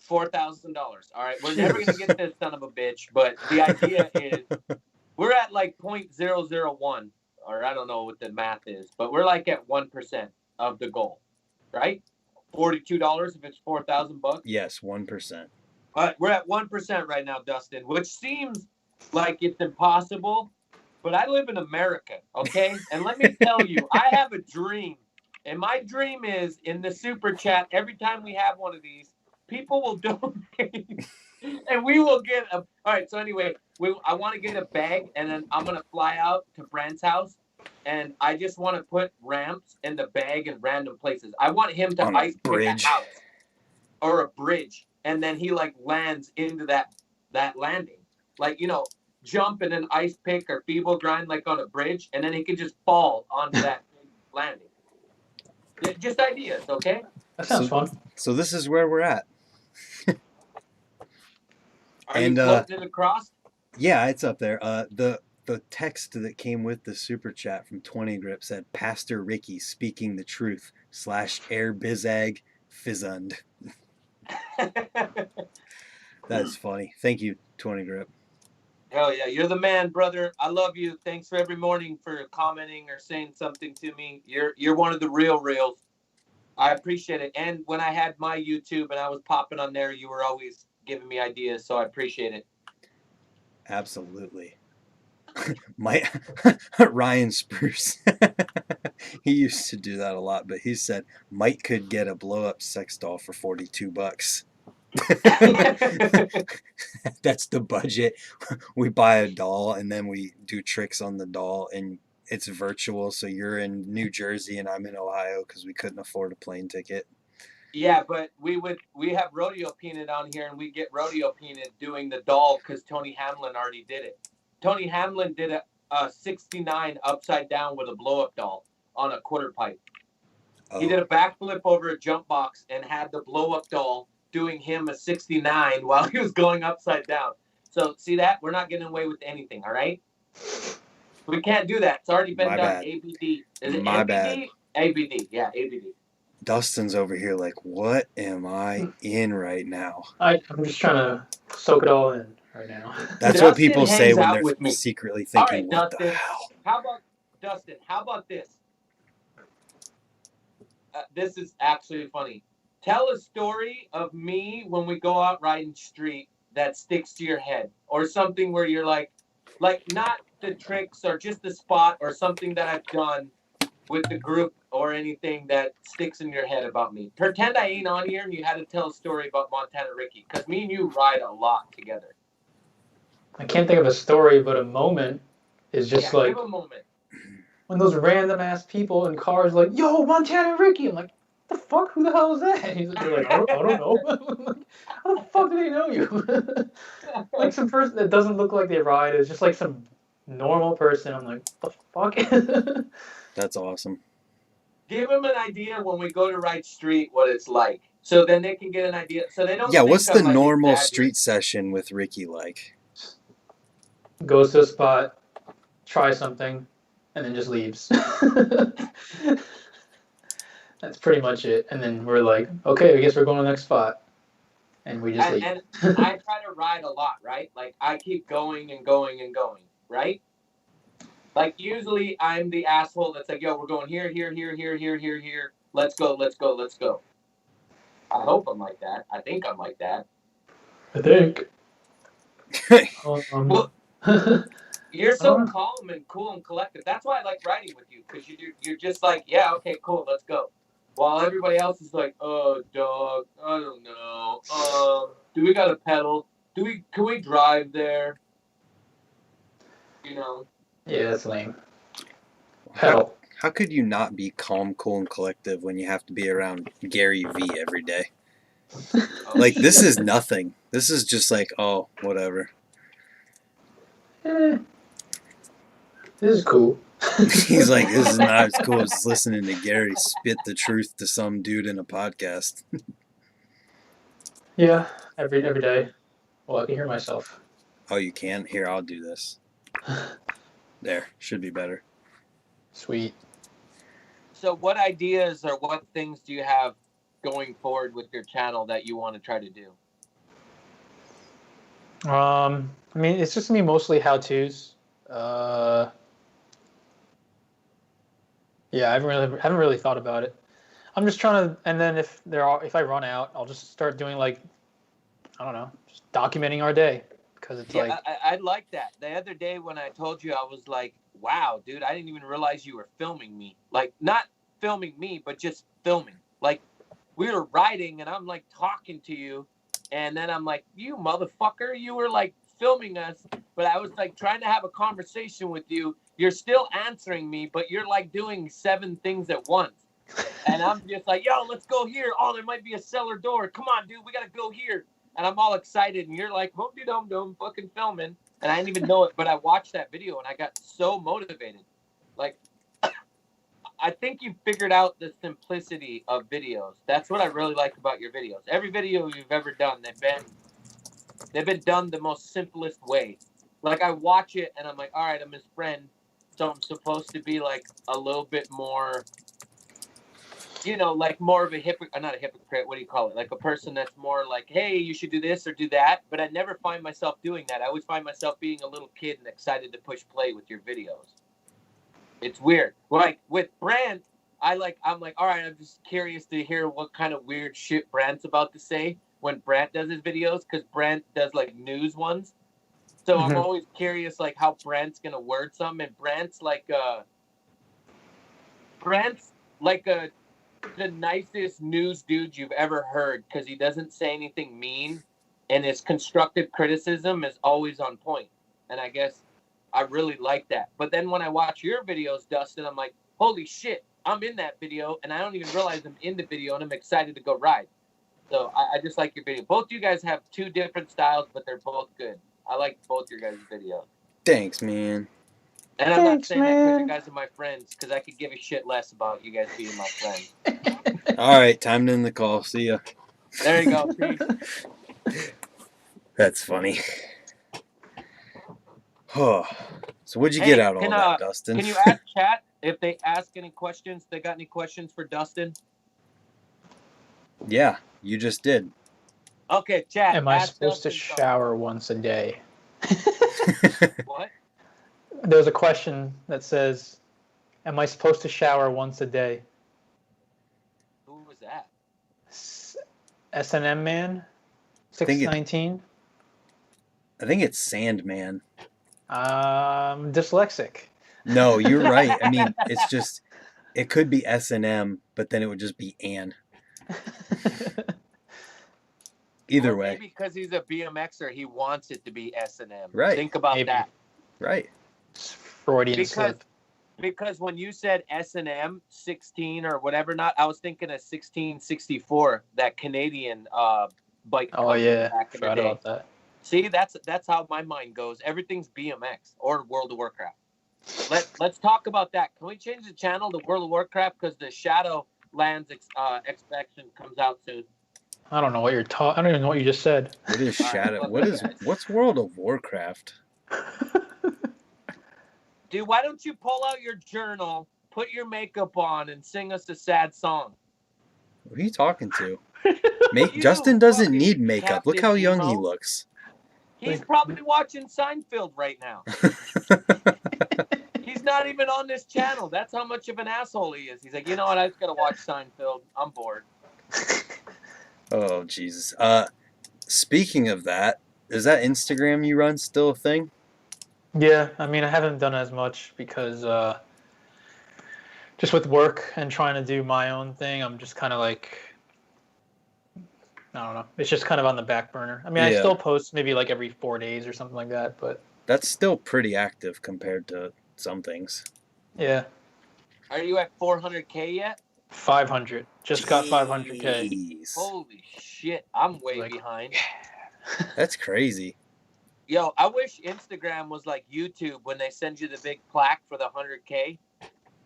Well, $4,000. All right, we're never gonna get this son of a bitch, but the idea is we're at like 0.001, or I don't know what the math is, but we're like at 1% of the goal, right? $42 if it's $4,000. Yes, 1%. All right, we're at 1% right now, Dustin, which seems like it's impossible, but I live in America, okay? And let me tell you, I have a dream. And my dream is, in the super chat, every time we have one of these, people will donate, and we will get a. All right. So anyway, I want to get a bag, and then I'm gonna fly out to Brent's house, and I just want to put ramps in the bag in random places. I want him to ice pick a house or a bridge, and then he like lands into that landing, like jump and then ice pick or feeble grind like on a bridge, and then he can just fall onto that landing. Just ideas, okay? That sounds fun. So this is where we're at. Are you floating it across? Yeah, it's up there. The text that came with the super chat from 20 Grip said, Pastor Ricky speaking the truth / air bizag fizzund. That is funny. Thank you, 20 Grip. Hell yeah, you're the man, brother. I love you. Thanks for every morning for commenting or saying something to me. You're one of the reals. I appreciate it. And when I had my YouTube and I was popping on there, you were always giving me ideas, so I appreciate it. Absolutely. My Ryan Spruce. He used to do that a lot, but he said Mike could get a blow up sex doll for $42. That's the budget. We buy a doll and then we do tricks on the doll, and it's virtual. So you're in New Jersey and I'm in Ohio because we couldn't afford a plane ticket. Yeah, but we have Rodeo Peanut on here, and we get Rodeo Peanut doing the doll because Tony Hamlin already did it. Tony Hamlin did a 69 upside down with a blow-up doll on a quarter pipe. Oh. He did a backflip over a jump box and had the blow-up doll doing him a 69 while he was going upside down. So see that? We're not getting away with anything, all right? We can't do that. It's already been My done. bad. ABD. Is it My ABD? bad. ABD. Yeah, ABD. Dustin's over here like, what am I in right now? I'm just trying to soak it all in right now. That's Dustin what people say hangs when out they're with me. secretly All thinking, right, what the Dustin. hell? How about this? This is actually funny. Tell a story of me when we go out riding street that sticks to your head, or something where you're like not the tricks or just the spot or something that I've done with the group or anything that sticks in your head about me. Pretend I ain't on here and you had to tell a story about Montana Ricky, because me and you ride a lot together. I can't think of a story, but a moment is just like give a moment. when those random ass people in cars like, "Yo, Montana Ricky." I'm like, "The fuck? Who the hell is that?" And they're like, I don't know. I'm like, how the fuck do they know you? Like some person that doesn't look like they ride is just like some normal person. I'm like, the fuck? That's awesome. Give them an idea when we go to ride street what it's like, so then they can get an idea. So they don't. Yeah, think what's I'm, the like, normal exaggerating. street session with Ricky like? Goes to a spot, tries something, and then just leaves. That's pretty much it. And then we're like, okay, I guess we're going to the next spot. And we just leave. And I try to ride a lot, right? Like, I keep going and going and going, right? Like, usually I'm the asshole that's like, yo, we're going here, here, here, here, here, here, here. Let's go, let's go, let's go. I hope I'm like that. I think I'm like that. I think. Well, you're so calm and cool and collected. That's why I like riding with you, because you're just like, yeah, okay, cool, let's go. While everybody else is like, oh, dog, I don't know. Do we got to pedal? Can we drive there? You know? Yeah, that's lame. Pedal. How could you not be calm, cool, and collective when you have to be around Gary V every day? Like, this is nothing. This is just like, oh, whatever. This is cool. He's like, this is not as cool as listening to Gary spit the truth to some dude in a podcast. Yeah, every day. Well, I can hear myself. Oh, you can? Here, I'll do this. There, should be better. Sweet. So what ideas or what things do you have going forward with your channel that you want to try to do? I mean, it's just gonna be mostly how-tos. Yeah, I haven't really thought about it. I'm just trying to, and then if I run out, I'll just start doing like, I don't know, just documenting our day, because it's like. I like that. The other day when I told you, I was like, wow, dude, I didn't even realize you were filming me. Like, not filming me, but just filming. Like, we were riding and I'm like talking to you, and then I'm like, you motherfucker, you were like filming us, but I was like trying to have a conversation with you. You're still answering me, but you're like doing 7 things at once. And I'm just like, yo, let's go here. Oh, there might be a cellar door. Come on, dude, we gotta go here. And I'm all excited, and you're like, dum fucking filming. And I didn't even know it, but I watched that video and I got so motivated. Like, I think you figured out the simplicity of videos. That's what I really like about your videos. Every video you've ever done, they've been done the most simplest way. Like, I watch it and I'm like, all right, I'm his friend, so I'm supposed to be like a little bit more, you know, like more of a not a hypocrite, what do you call it? Like a person that's more like, hey, you should do this or do that. But I never find myself doing that. I always find myself being a little kid and excited to push play with your videos. It's weird. Like with Brant, I'm like, all right, I'm just curious to hear what kind of weird shit Brant's about to say when Brant does his videos, because Brant does like news ones. So I'm always curious, like, how Brent's gonna word something. And Brent's like the nicest news dude you've ever heard, because he doesn't say anything mean, and his constructive criticism is always on point. And I guess I really like that. But then when I watch your videos, Dustin, I'm like, holy shit, I'm in that video, and I don't even realize I'm in the video, and I'm excited to go ride. So I just like your video. Both you guys have two different styles, but they're both good. I like both your guys' videos. Thanks, man. And I'm not saying that because you guys are my friends, because I could give a shit less about you guys being my friends. All right, time to end the call. See ya. There you go. Peace. That's funny. Oh, so what'd you get out of all that, Dustin? Can you ask chat if they ask any questions? They got any questions for Dustin? Yeah, you just did. Okay, chat. Am I supposed to shower once a day? What? There's a question that says, am I supposed to shower once a day? Who was that? S&M man? 619? I think it's Sandman. Dyslexic. No, you're right. I mean, it's just, it could be S&M, but then it would just be Ann. Either way. Maybe because he's a BMXer, he wants it to be S&M. Right. Think about that. Right. Freudian slip. Because when you said S&M 16 or whatever not, I was thinking of 1664, that Canadian bike. Oh yeah, back in the forgot day. about that. See, that's how my mind goes. Everything's BMX or World of Warcraft. Let's talk about that. Can we change the channel to World of Warcraft, because the Shadowlands expansion comes out soon? I don't know what you're talking. I don't even know what you just said. What is Shadow? Right, What's World of Warcraft? Dude, why don't you pull out your journal, put your makeup on, and sing us a sad song? Who are you talking to? Justin doesn't need makeup. Look how young he looks. He's probably watching Seinfeld right now. He's not even on this channel. That's how much of an asshole he is. He's like, you know what? I just gotta watch Seinfeld. I'm bored. Oh, Jesus. Speaking of that, is that Instagram you run still a thing? Yeah, I mean, I haven't done as much because just with work and trying to do my own thing, I'm just kind of like, I don't know. It's just kind of on the back burner. I mean, I still post maybe like every 4 days or something like that, but that's still pretty active compared to some things. Yeah. Are you at 400K yet? 500. Just got 500K. Holy shit. I'm way behind. That's crazy. Yo, I wish Instagram was like YouTube when they send you the big plaque for the 100K.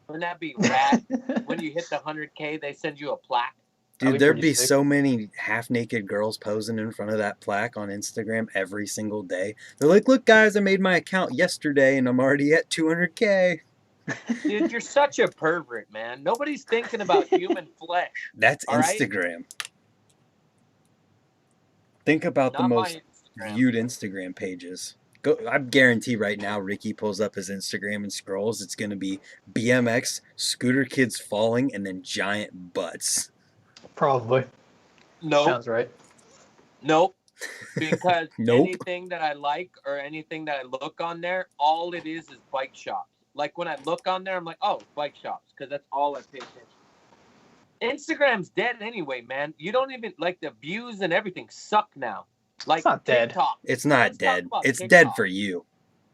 Wouldn't that be rad? When you hit the 100K, they send you a plaque. Dude, there'd be so many half-naked girls posing in front of that plaque on Instagram every single day. They're like, look, guys, I made my account yesterday, and I'm already at 200K. Dude, you're such a pervert, man. Nobody's thinking about human flesh. That's Instagram. Right? Think about the most viewed Instagram pages. I guarantee right now, Ricky pulls up his Instagram and scrolls. It's going to be BMX, scooter kids falling, and then giant butts. Probably. No. Sounds right. Nope. Because anything that I like or anything that I look on there, all it is bike shops. Like when I look on there, I'm like, oh, bike shops, because that's all I pay attention. Instagram's dead anyway, man. You don't even, like, the views and everything suck now. Like, it's not dead. TikTok. It's not dead. It's dead for you.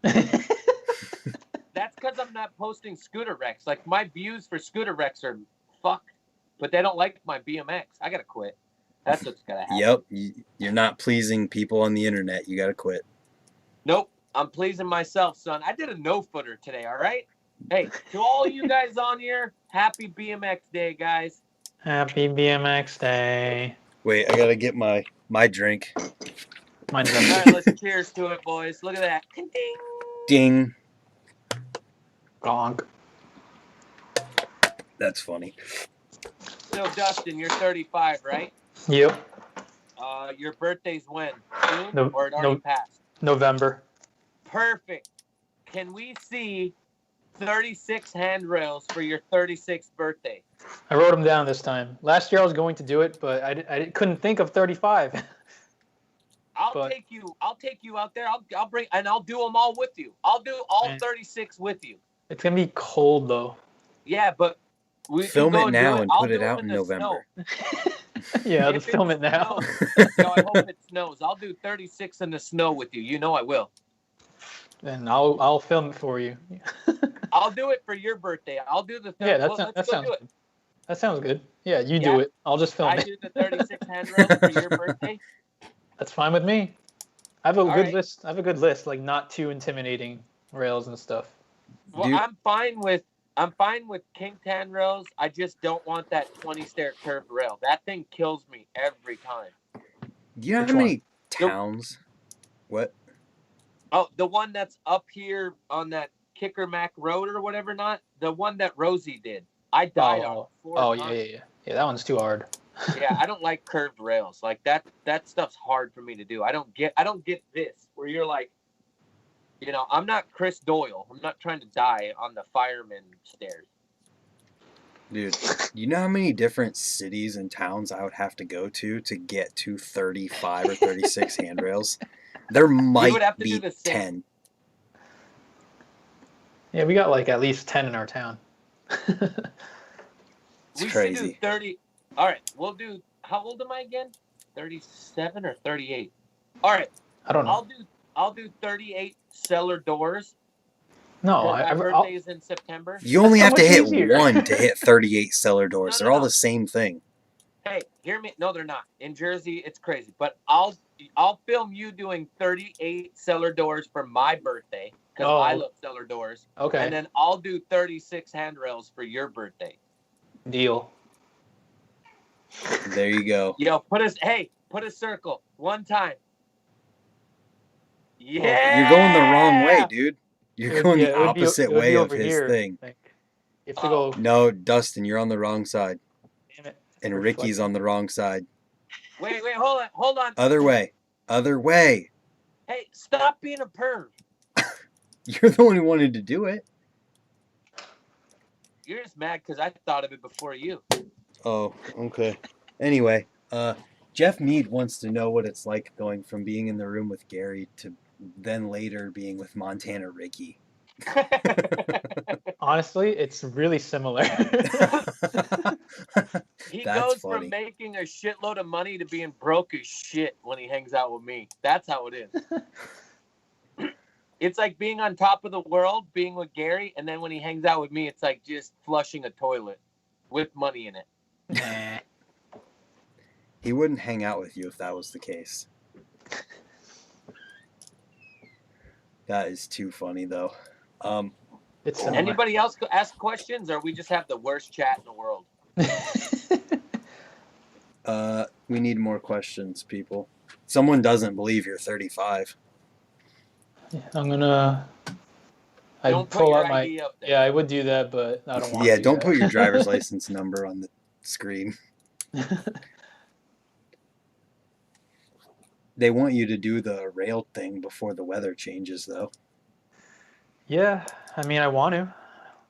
That's because I'm not posting scooter wrecks. Like, my views for scooter wrecks are fucked, but they don't like my BMX. I gotta quit. That's what's gonna happen. Yep. You're not pleasing people on the internet. You gotta quit. Nope. I'm pleasing myself, son. I did a no-footer today, all right? Hey, to all you guys on here, happy BMX Day, guys. Happy BMX Day. Wait, I gotta get my drink. Mine's all right, let's cheers to it, boys. Look at that. Ding. Ding. Gonk. That's funny. So, Dustin, you're 35, right? Yep. Your birthday's when? Soon? Or it already passed? November. Perfect. Can we see 36 handrails for your 36th birthday? I wrote them down this time. Last year I was going to do it, but I couldn't think of 35. But take you. I'll take you out there. I'll bring and I'll do them all with you. I'll do all Man. 36 with you. it's gonna be cold though. Yeah, but we Film can go it and do now it. and I'll put do it them out in in the November. Yeah, If let's film it it now. snows, yo, I hope it snows. I'll do 36 in the snow with you. You know I will. And I'll film it for you. I'll do it for your birthday. I'll do the 30. Yeah, Well, let's that go sounds do it. good. That sounds good. Yeah, you Yeah? do it. I'll just film I it. do the 36 handrails for your birthday. That's fine with me. I have a All good right. list. I have a good list, like not too intimidating rails and stuff. Well, Dude. I'm fine with king handrails. I just don't want that 20 stair curved rail. That thing kills me every time. Do you know Which how one? many towns? What? Oh, the one that's up here on that Kicker Mac Road or whatever, not the one that Rosie did. I died on it 4 Oh times. yeah. Yeah, that one's too hard. Yeah, I don't like curved rails. Like that stuff's hard for me to do. I don't get this where you're like, you know, I'm not Chris Doyle. I'm not trying to die on the fireman stairs. Dude, you know how many different cities and towns I would have to go to get to 35 or 36 handrails? There might have to be do the same. 10. Yeah, we got like at least 10 in our town. It's We crazy. should do 30. All right, we'll do. How old am I again? 37 or 38? All right, I don't know. I'll do 38 cellar doors. No, My birthday is in September. You only That's have so to much hit easier. one to hit 38 cellar doors. No, They're all no. the same thing. Hey, hear me? No, they're not. In Jersey, it's crazy. But I'll film you doing 38 cellar doors for my birthday because I love cellar doors. Okay. And then I'll do 36 handrails for your birthday. Deal. There you go. Yo, put a circle one time. Yeah. You're going the wrong way, dude. You're going the it would be- opposite it would be way of over his here, thing. I think. You have to go. No, Dustin, you're on the wrong side. Damn it. And Ricky's on the wrong side. Wait, hold on. Other way. Other way. Hey, stop being a perv. You're the one who wanted to do it. You're just mad because I thought of it before you. Oh, okay. Anyway, Jeff Mead wants to know what it's like going from being in the room with Gary to then later being with Montana Ricky. Honestly, it's really similar. He That's goes funny. from making a shitload of money to being broke as shit when he hangs out with me. That's how it is. It's like being on top of the world, being with Gary, and then when he hangs out with me, it's like just flushing a toilet with money in it. Nah. He wouldn't hang out with you if that was the case. That is too funny, though. It's similar. Anybody else ask questions, or we just have the worst chat in the world? We need more questions, people. Someone doesn't believe you're 35. I'm gonna. Don't put your ID up there. Yeah, I would do that, but I don't want. Yeah, to do don't that. put your driver's license number on the screen. They want you to do the rail thing before the weather changes, though. Yeah, I mean, I want to.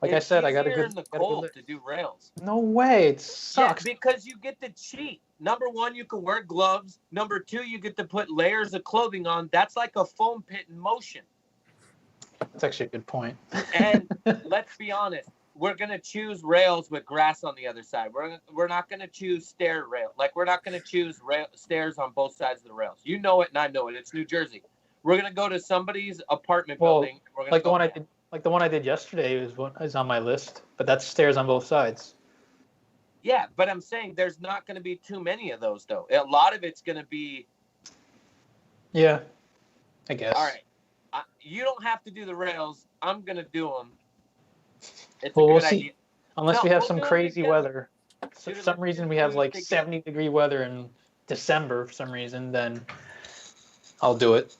Like I It's said, I got a easier good. in the got a good cold list. to do rails. No way, it sucks. Yeah, because you get to cheat. Number one, you can wear gloves. Number two, you get to put layers of clothing on. That's like a foam pit in motion. That's actually a good point. And let's be honest, we're gonna choose rails with grass on the other side. We're not gonna choose stair rail. Like we're not gonna choose stairs on both sides of the rails. You know it, and I know it. It's New Jersey. We're gonna go to somebody's apartment building. We're gonna like the go one I there. did. Like the one I did yesterday is on my list, but that's stairs on both sides. Yeah, but I'm saying there's not going to be too many of those, though. A lot of it's going to be. Yeah, I guess. All right. You don't have to do the rails. I'm going to do them. It's Well, a we'll good see. idea. Unless No, we have we'll some do it crazy together. weather. So Dude, for some let's reason just we do have it like together. 70-degree weather in December for some reason, then I'll do it.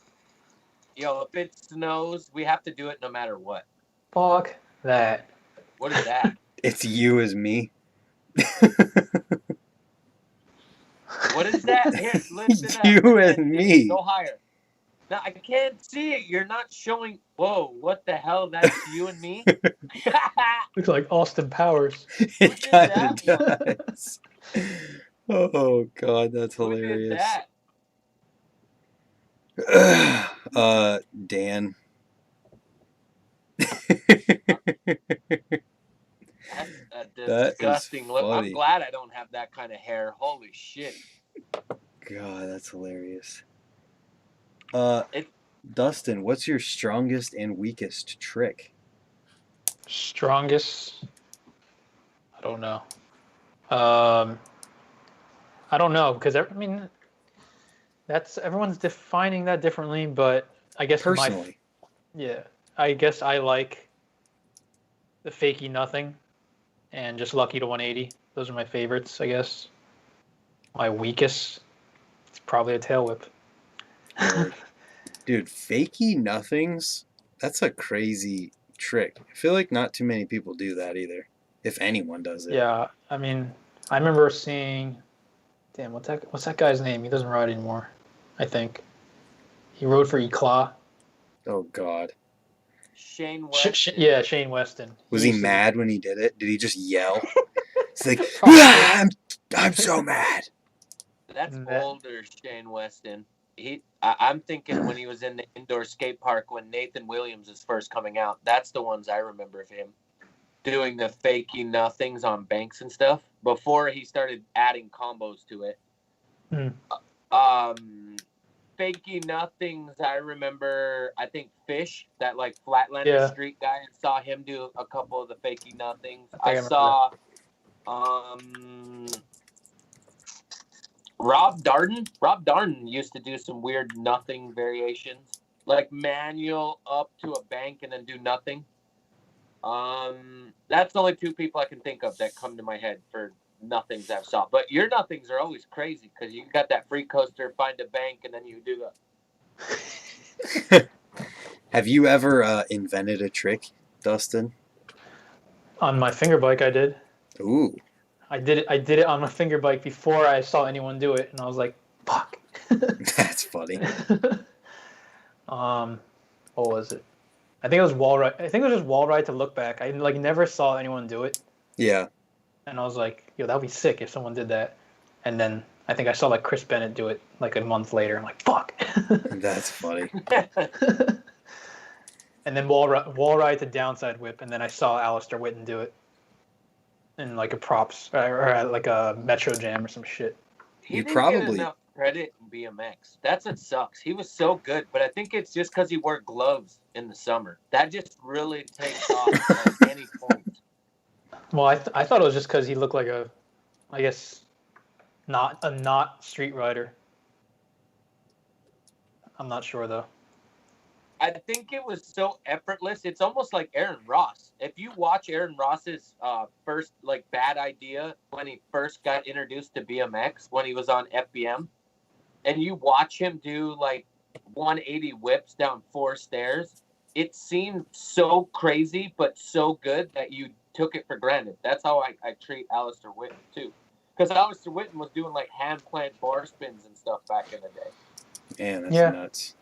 Yo, if it snows, we have to do it no matter what. Fuck that. What is that? It's you as me. What is that? Here, lift it up. You and me. Go higher. Now, I can't see it. You're not showing. Whoa, what the hell? That's you and me? Looks like Austin Powers. It did kind that of does. Oh, God, that's Who did hilarious. that? Dan. That's a That is disgusting look. I'm funny. glad I don't have that kind of hair. Holy shit. God, that's hilarious. It, Dustin, what's your strongest and weakest trick? Strongest? I don't know. I don't know because I mean, that's everyone's defining that differently. But I guess Personally. I guess I like the fakey nothing and just lucky to 180. Those are my favorites, I guess. My weakest, it's probably a tail whip. Word. Dude, fakey nothings, that's a crazy trick. I feel like not too many people do that either, if anyone does it. Yeah, I mean, I remember seeing, damn, what's that guy's name? He doesn't ride anymore, I think. He rode for Eclat. Oh, God. Shane West. Yeah, Shane Weston. Was he mad when he did it? Did he just yell? It's like, "Ah, I'm so mad." That's older Shane Weston. I'm thinking when he was in the indoor skate park when Nathan Williams is first coming out. That's the ones I remember of him doing the fakey nothings on banks and stuff before he started adding combos to it. Fakey nothings. I remember. I think Fish, that like Flatlander Street guy, and saw him do a couple of the fakey nothings. I saw. Rob Darden used to do some weird nothing variations, like manual up to a bank and then do nothing. That's the only two people I can think of that come to my head for nothings I've saw. But your nothings are always crazy because you got that free coaster, find a bank, and then you do that. Have you ever invented a trick, Dustin? On my finger bike, I did. Ooh. I did it on my finger bike before I saw anyone do it, and I was like, "Fuck." That's funny. What was it? I think it was wall ride. I think it was just wall ride to look back. I like never saw anyone do it. Yeah. And I was like, "Yo, that would be sick if someone did that." And then I think I saw like Chris Bennett do it like a month later. I'm like, "Fuck." That's funny. And then wall ride to downside whip, and then I saw Alistair Witten do it. In like a props or like a Metro Jam or some shit. He didn't get enough credit in BMX. That's what sucks. He was so good, but I think it's just because he wore gloves in the summer. That just really takes off at any point. Well, I thought it was just because he looked like I guess, not street rider. I'm not sure though. I think it was so effortless. It's almost like Aaron Ross. If you watch Aaron Ross's first like bad idea when he first got introduced to BMX when he was on FBM, and you watch him do like 180 whips down 4 stairs, it seemed so crazy but so good that you took it for granted. That's how I treat Alistair Witten too, because Alistair Witten was doing like hand plant bar spins and stuff back in the day. Man, that's nuts.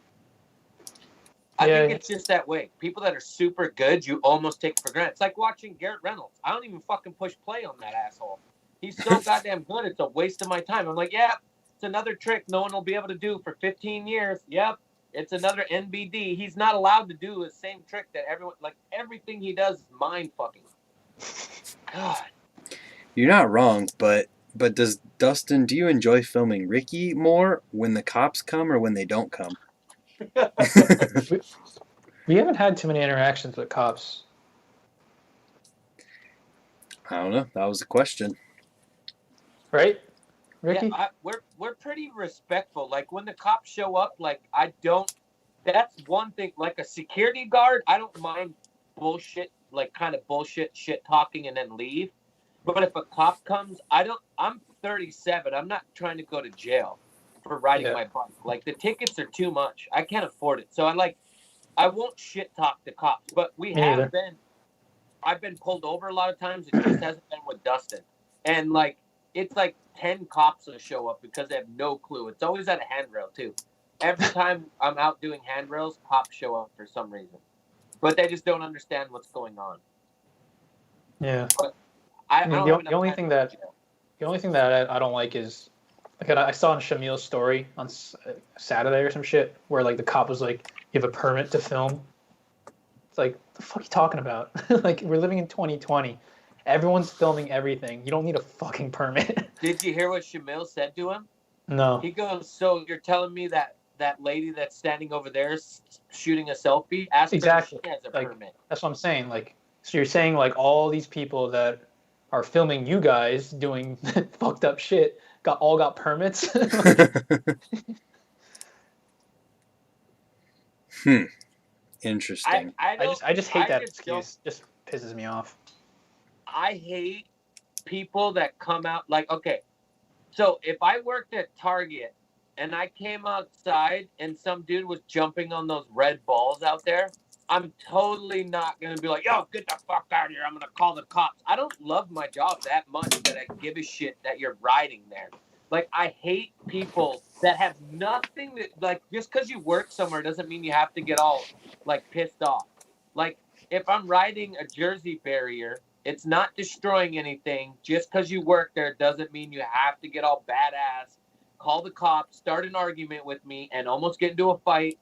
I think it's just that way. People that are super good, you almost take for granted. It's like watching Garrett Reynolds. I don't even fucking push play on that asshole. He's so goddamn good. It's a waste of my time. I'm like, yeah, it's another trick no one will be able to do for 15 years. Yep, it's another NBD. He's not allowed to do the same trick that everyone, like everything he does is mind fucking. God. You're not wrong, but do you enjoy filming Ricky more when the cops come or when they don't come? We haven't had too many interactions with cops. I don't know. That was the question. Right, Ricky? Yeah, we're pretty respectful. Like when the cops show up, like I don't. That's one thing. Like a security guard, I don't mind bullshit, like kind of bullshit shit talking and then leave. But if a cop comes, I'm 37. I'm not trying to go to jail for riding my bike. Like the tickets are too much. I can't afford it. So I won't shit talk the cops. But I've been pulled over a lot of times. It just hasn't been with Dustin. And like it's like 10 cops will show up because they have no clue. It's always at a handrail too. Every time I'm out doing handrails, cops show up for some reason. But they just don't understand what's going on. Yeah. But the only thing that I don't like is Like I saw on Shamil's story on Saturday or some shit where like the cop was like, "You have a permit to film." It's like, the fuck are you talking about? Like we're living in 2020. Everyone's filming everything. You don't need a fucking permit. Did you hear what Shamil said to him? No. He goes, "So you're telling me that lady that's standing over there shooting a selfie? Ask Exactly. her if she has a Like, permit." that's what I'm saying. Like, so you're saying like all these people that are filming you guys doing fucked up shit got permits? Interesting. I just hate that excuse. Don't. Just pisses me off. I hate people that come out like, okay, so if I worked at Target and I came outside and some dude was jumping on those red balls out there, I'm totally not going to be like, "Yo, get the fuck out of here. I'm going to call the cops." I don't love my job that much that I give a shit that you're riding there. Like, I hate people that have nothing to, like, just because you work somewhere doesn't mean you have to get all, like, pissed off. Like, if I'm riding a Jersey barrier, it's not destroying anything. Just because you work there doesn't mean you have to get all badass, call the cops, start an argument with me, and almost get into a fight.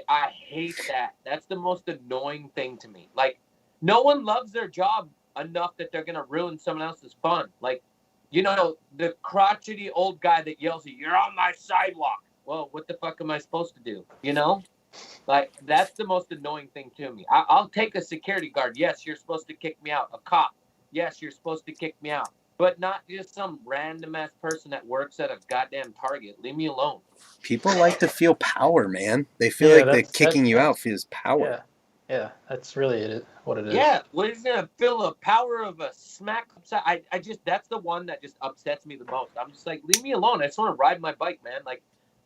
I hate that. That's the most annoying thing to me. Like, no one loves their job enough that they're going to ruin someone else's fun. Like, you know, the crotchety old guy that yells at you, "You're on my sidewalk." Well, what the fuck am I supposed to do? You know? Like, that's the most annoying thing to me. I'll take a security guard. Yes, you're supposed to kick me out. A cop. Yes, you're supposed to kick me out. But not just some random-ass person that works at a goddamn Target. Leave me alone. People like to feel power, man. They feel like the kicking you out feels power. Yeah, that's really what it is. Yeah, well, he's going to feel the power of a smack upside. I just, that's the one that just upsets me the most. I'm just like, leave me alone. I just want to ride my bike, man. Like,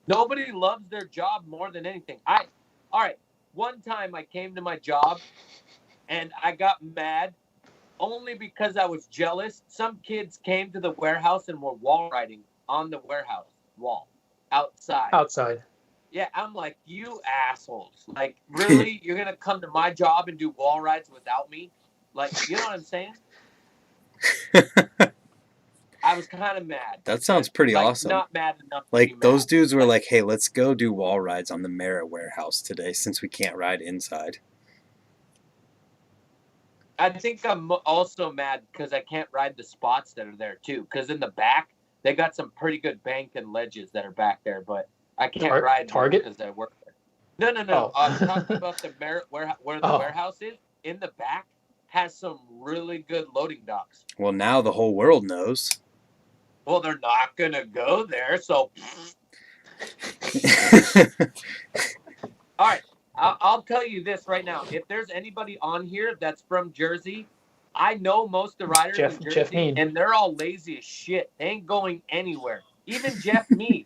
nobody loves their job more than anything. All right, one time I came to my job and I got mad only because I was jealous. Some kids came to the warehouse and were wall riding on the warehouse wall outside. Yeah, I'm like, you assholes. Like, really? You're going to come to my job and do wall rides without me? Like, you know what I'm saying? I was kind of mad. That sounds pretty awesome. Not mad enough to like, be those mad. dudes were like, "Hey, let's go do wall rides on the Merritt warehouse today since we can't ride inside." I think I'm also mad because I can't ride the spots that are there, too. Because in the back, they got some pretty good bank and ledges that are back there, but I can't ride Target because I work there. No. Oh. I'm talking about the Merritt where the warehouse is. In the back has some really good loading docks. Well, now the whole world knows. Well, they're not going to go there, so... All right, I'll tell you this right now. If there's anybody on here that's from Jersey, I know most of the riders in Jersey, and they're all lazy as shit. They ain't going anywhere. Even Jeff Mead.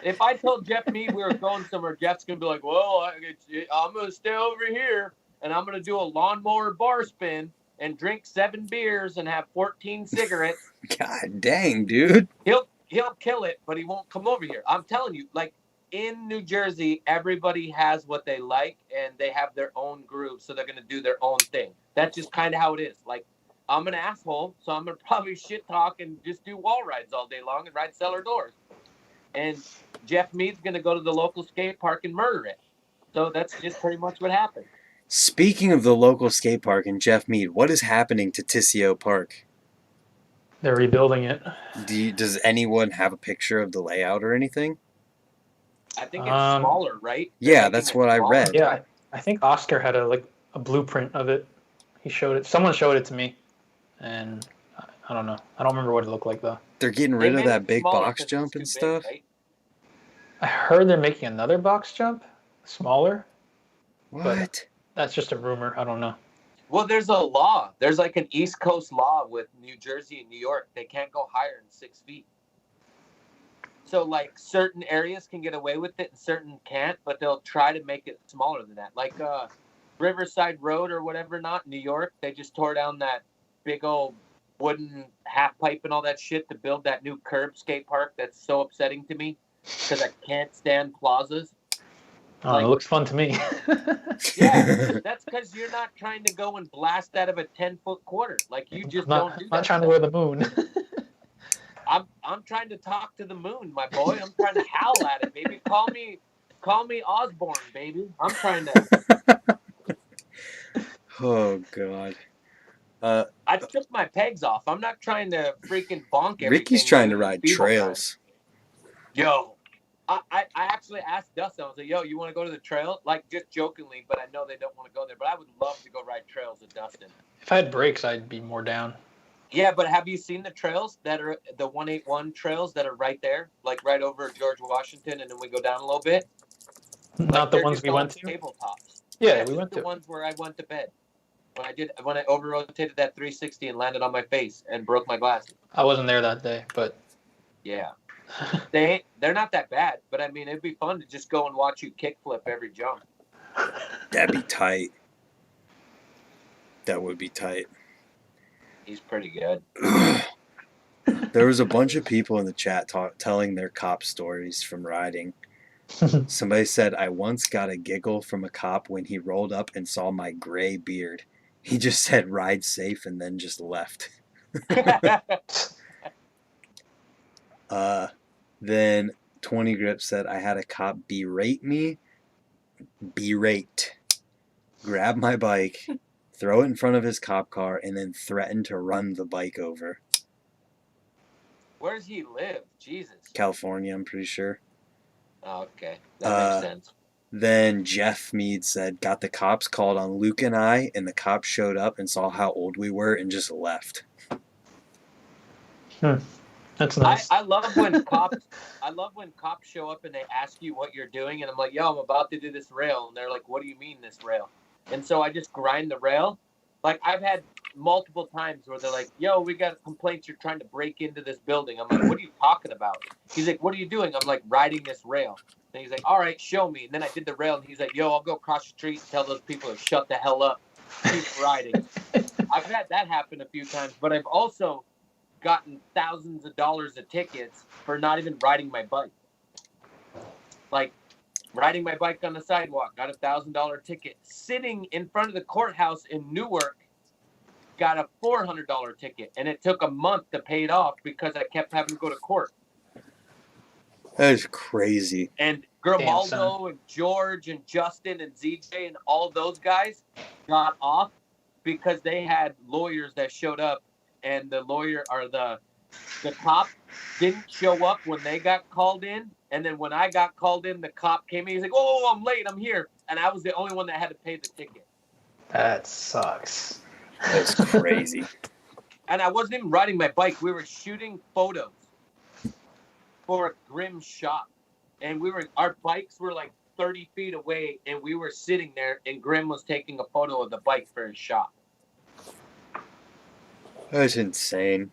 If I told Jeff Mead we were going somewhere, Jeff's going to be like, "Well, I'm going to stay over here, and I'm going to do a lawnmower bar spin and drink 7 beers and have 14 cigarettes." God dang, dude. He'll kill it, but he won't come over here. I'm telling you, like, in New Jersey, everybody has what they like, and they have their own groove, so they're going to do their own thing. That's just kind of how it is. Like, I'm an asshole, so I'm going to probably shit talk and just do wall rides all day long and ride cellar doors. And Jeff Mead's going to go to the local skate park and murder it. So that's just pretty much what happened. Speaking of the local skate park and Jeff Mead, what is happening to Tizzio Park? They're rebuilding it. Does anyone have a picture of the layout or anything? I think it's smaller, right? Yeah, that's what I read. Yeah, I think Oscar had a blueprint of it. He showed it. Someone showed it to me, and I don't know. I don't remember what it looked like though. They're getting rid of that big box jump and stuff. Big, right? I heard they're making another box jump, smaller. What? That's just a rumor. I don't know. Well, there's a law. There's like an East Coast law with New Jersey and New York. They can't go higher than 6 feet. So, like, certain areas can get away with it and certain can't, but they'll try to make it smaller than that. Like Riverside Road or whatever, not New York. They just tore down that big old wooden half pipe and all that shit to build that new curb skate park. That's so upsetting to me because I can't stand plazas. Oh, it looks fun to me. Yeah, that's because you're not trying to go and blast out of a 10-foot quarter. Like, you just don't do that. I'm not trying to wear the moon. I'm trying to talk to the moon, my boy. I'm trying to howl at it, baby. Call me Osborne, baby. I'm trying to. Oh God. I took my pegs off. I'm not trying to freaking bonk everything. Ricky's trying to dude. ride Feeble trails. time. Yo, I actually asked Dustin. I was like, yo, you want to go to the trail? Like, just jokingly, but I know they don't want to go there. But I would love to go ride trails with Dustin. If I had brakes, I'd be more down. Yeah, but have you seen the trails that are the 181 trails that are right there? Like right over George Washington, and then we go down a little bit? Not the ones we went to? Tabletops. Yeah, we went the to. ones where I went to bed. When I over-rotated that 360 and landed on my face and broke my glasses. I wasn't there that day, but yeah. They're not that bad, but I mean it'd be fun to just go and watch you kickflip every jump. That'd be tight. That would be tight. He's pretty good. There was a bunch of people in the chat telling their cop stories from riding. Somebody said, I once got a giggle from a cop when he rolled up and saw my gray beard. He just said, ride safe, and then just left. Then 20 Grip said, I had a cop berate me. Berate. Grab my bike, throw it in front of his cop car, and then threaten to run the bike over. Where does he live? Jesus. California, I'm pretty sure. Oh, okay. That makes sense. Then Jeff Mead said, got the cops called on Luke and I, and the cops showed up and saw how old we were and just left. That's nice. I love when cops show up and they ask you what you're doing, and I'm like, yo, I'm about to do this rail, and they're like, what do you mean this rail? And so I just grind the rail. Like I've had multiple times where they're like, yo, we got complaints you're trying to break into this building. I'm like, what are you talking about? He's like, what are you doing? I'm like, riding this rail. And he's like, all right, show me. And then I did the rail, and he's like, yo, I'll go across the street and tell those people to shut the hell up. Keep riding. I've had that happen a few times, but I've also gotten thousands of dollars of tickets for not even riding my bike. Like, riding my bike on the sidewalk, got a $1,000 ticket. Sitting in front of the courthouse in Newark, got a $400 ticket. And it took a month to pay it off because I kept having to go to court. That is crazy. And Grimaldo and George and Justin and ZJ and all those guys got off because they had lawyers that showed up, and the lawyer or the cop didn't show up when they got called in. And then when I got called in, the cop came in. He's like, oh, I'm late. I'm here. And I was the only one that had to pay the ticket. That sucks. That's crazy. And I wasn't even riding my bike. We were shooting photos for a Grimm shop. And our bikes were like 30 feet away, and we were sitting there, and Grimm was taking a photo of the bike for his shop. That's insane.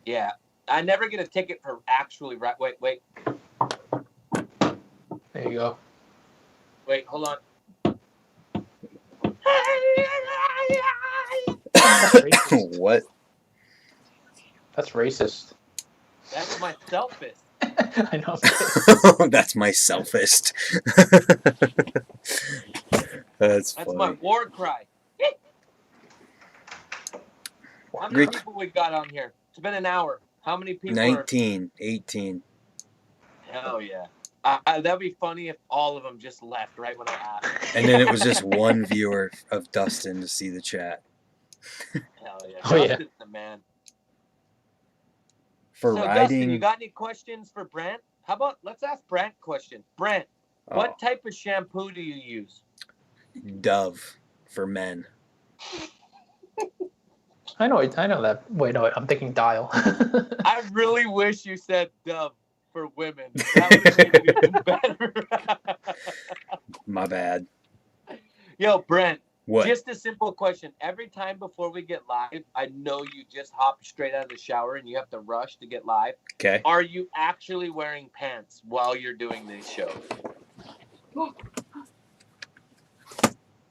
Yeah. I never get a ticket for actually wait. There you go. Wait, hold on. What? That's racist. That's my selfist. I know. That's my selfist. That's funny. My war cry. How many people we got on here? It's been an hour. How many people? 19, 18. Hell yeah. That'd be funny if all of them just left right when I asked. And then it was just one viewer of Dustin to see the chat. Hell yeah. Oh, yeah. Dustin's the man. For so, riding. Dustin, you got any questions for Brent? How about, let's ask Brent a question. Brent, what type of shampoo do you use? Dove for men. I know that. Wait, no, I'm thinking Dial. I really wish you said Dove for women. That would have made it even better. My bad. Yo, Brent. What? Just a simple question. Every time before we get live, I know you just hop straight out of the shower and you have to rush to get live. Okay. Are you actually wearing pants while you're doing these shows?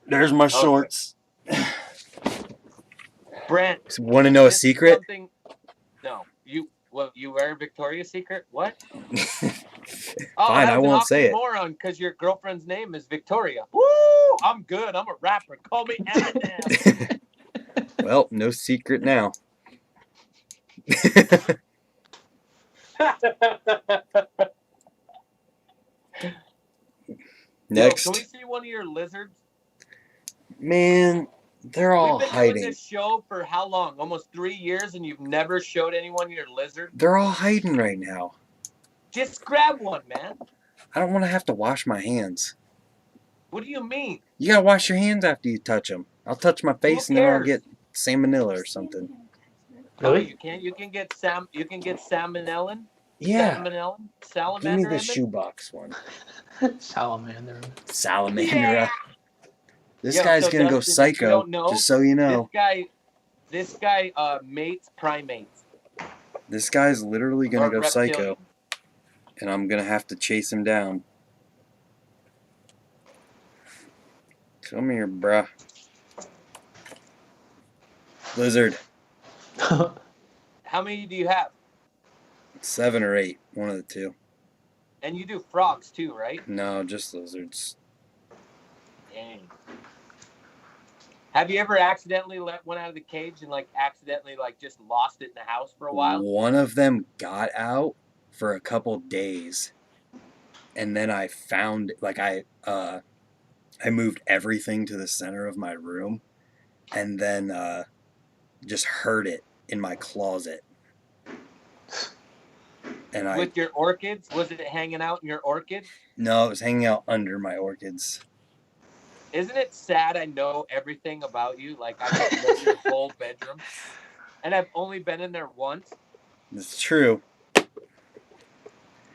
There's my shorts. Brent. Want to know a secret? No. You wear Victoria's Secret? What? Fine, I won't say it. Moron, because your girlfriend's name is Victoria. Woo! I'm good. I'm a rapper. Call me Eminem. Well, no secret now. Next. Yo, can we see one of your lizards? Man, they're all We've been hiding. doing this show for how long? Almost 3 years, and you've never showed anyone your lizard? They're all hiding right now. Just grab one, man. I don't want to have to wash my hands. What do you mean? You gotta wash your hands after you touch them. I'll touch my face and then I'll get salmonella or something. Oh, Really? you can't. You can get salmonella. Yeah. Salmonella. Give me Salamander. the shoebox one. Salamander. Salamander. Yeah. This Yo, guy's so gonna go Dustin, if you psycho. don't know, Just so you know. This guy mates primates. This guy's literally gonna Or go reptilian. psycho. And I'm gonna have to chase him down. Come here, bruh. Lizard. How many do you have? 7 or 8. One of the two. And you do frogs too, right? No, just lizards. Dang. Have you ever accidentally let one out of the cage and accidentally just lost it in the house for a while? One of them got out for a couple days. And then I found, I moved everything to the center of my room. And then just heard it in my closet. And With your orchids? Was it hanging out in your orchid? No, it was hanging out under my orchids. Isn't it sad I know everything about you? Like, I just know your whole bedroom. And I've only been in there once. It's true.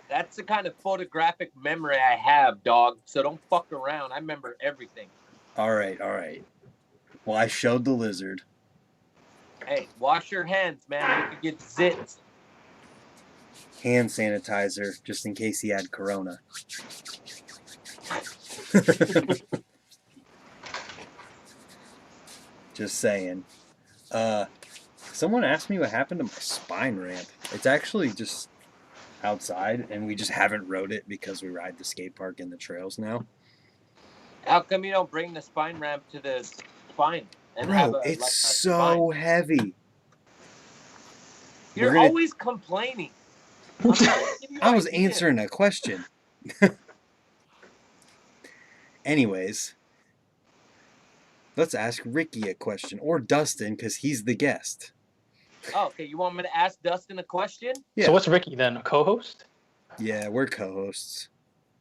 That's the kind of photographic memory I have, dog. So don't fuck around. I remember everything. All right. Well, I showed the lizard. Hey, wash your hands, man. You could get zits. Hand sanitizer, just in case he had corona. Just saying. Someone asked me what happened to my spine ramp. It's actually just outside, and we just haven't rode it because we ride the skate park and the trails now. How come you don't bring the spine ramp to the spine? And have Bro, a, it's like a so spine? heavy. You're always complaining. I'm trying to give you I was ideas. answering a question. Anyways, let's ask Ricky a question, or Dustin, because he's the guest. Oh, okay, you want me to ask Dustin a question? Yeah. So what's Ricky then? A co-host? Yeah, we're co-hosts.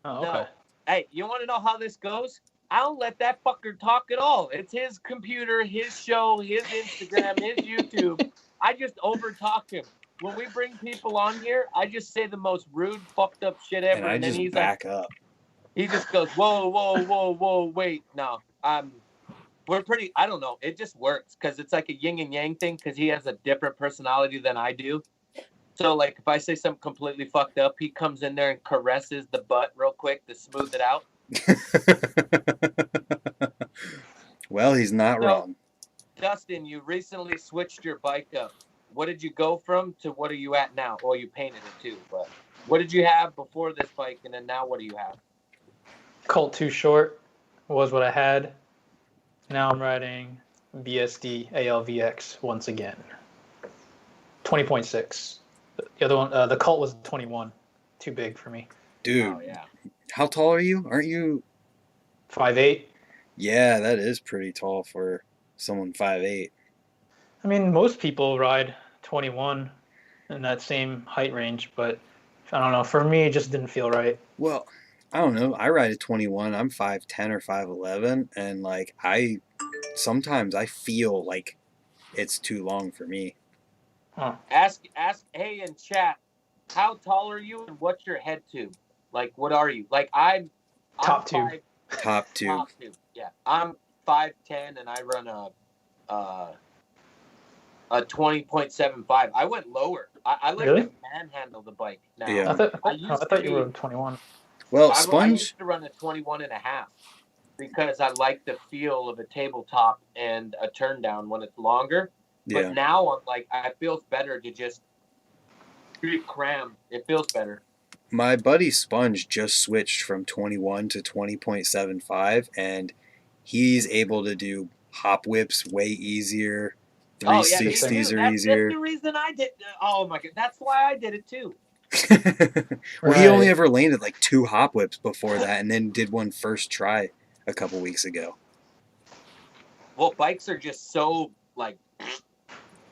Oh, No. okay. Hey, you want to know how this goes? I don't let that fucker talk at all. It's his computer, his show, his Instagram, his YouTube. I just over-talk him. When we bring people on here, I just say the most rude, fucked up shit ever. And I then just he's back up. He just goes, whoa, wait. No, we're pretty, I don't know. It just works because it's like a yin and yang thing because he has a different personality than I do. So, like, if I say something completely fucked up, he comes in there and caresses the butt real quick to smooth it out. Well, he's not wrong. Dustin, you recently switched your bike up. What did you go from to what are you at now? Well, you painted it too, but what did you have before this bike and then now what do you have? Colt Too Short was what I had. Now I'm riding BSD ALVX once again. 20.6. The other one, the Colt was 21. Too big for me. Dude, Oh, yeah. how tall are you? Aren't you? 5'8". Yeah, that is pretty tall for someone 5'8". I mean, most people ride 21 in that same height range, but I don't know. For me, it just didn't feel right. Well, I don't know. I ride a 21. I'm 5'10" or 5'11", and like sometimes I feel like it's too long for me. Huh. Ask, hey, in chat, how tall are you and what's your head tube? Like, what are you? Like, I'm Top tube. Top two. Top tube. Yeah, I'm 5'10" and I run a 20.75. I went lower. I like Really? to manhandle the bike now. Yeah. I thought I you were 21. Well, I Sponge. used to run a 21 and a half because I like the feel of a tabletop and a turn down when it's longer. Yeah. But now I'm like, it feels better to just cram. It feels better. My buddy Sponge just switched from 21 to 20.75, and he's able to do hop whips way easier. 360s are easier. That's the reason I did. Oh my god, that's why I did it too. Well, he only Right. ever landed like 2 hop whips before that, and then did one first try a couple weeks ago. Well, bikes are just so like.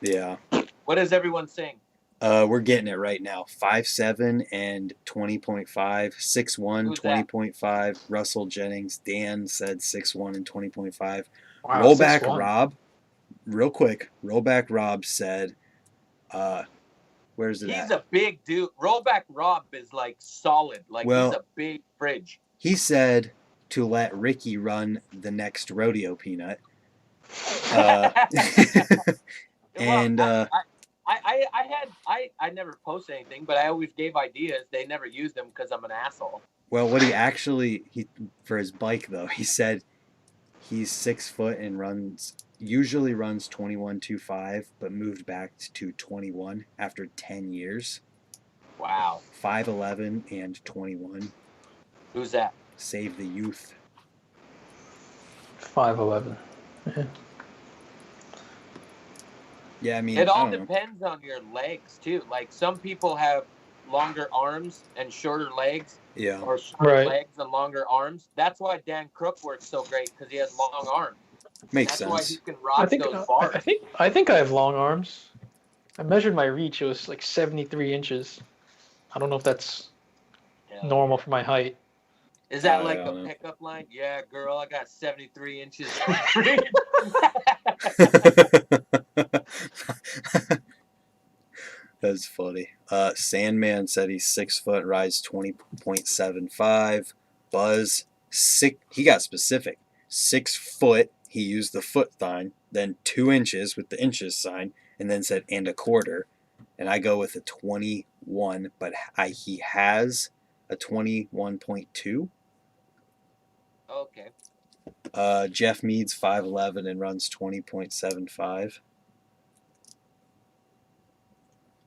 Yeah. What is everyone saying? We're getting it right now. 5'7" and 20.5, 6'1", Who's that? 20.5. Russell Jennings. Dan said 6'1" and 20.5. Wow, Rollback 6'1". Rob, real quick. Rollback Rob said, where's it He's at? a big dude. Rollback Rob is like solid. Like Well, he's a big fridge. He said to let Ricky run the next rodeo peanut. And I never post anything, but I always gave ideas. They never used them because I'm an asshole. well, what he for his bike though, he said he's 6 foot and usually runs 21.25, but moved back to 21 after 10 years. Wow. 5'11" and 21. Who's that? Save the youth. 5'11". Yeah. Yeah, I mean, It all I don't know. depends on your legs too. Like some people have longer arms and shorter legs, Yeah. or shorter Right. legs and longer arms. That's why Dan Crook works so great because he has long arms. Makes That's why sense. he can rock those bars. I think I have long arms. I measured my reach. It was like 73 inches. I don't know if that's Hell normal yeah. for my height. Is that I like don't a know. pickup line? Yeah, girl, I got 73 inches. That's funny. Sandman said he's 6 foot, rides 20.75. Buzz, he got specific. 6 foot, he used the foot sign, then 2 inches with the inches sign, and then said and a quarter. And I go with a 21, but he has a 21.2. Okay. Jeff Mead's 5'11" and runs 20.75.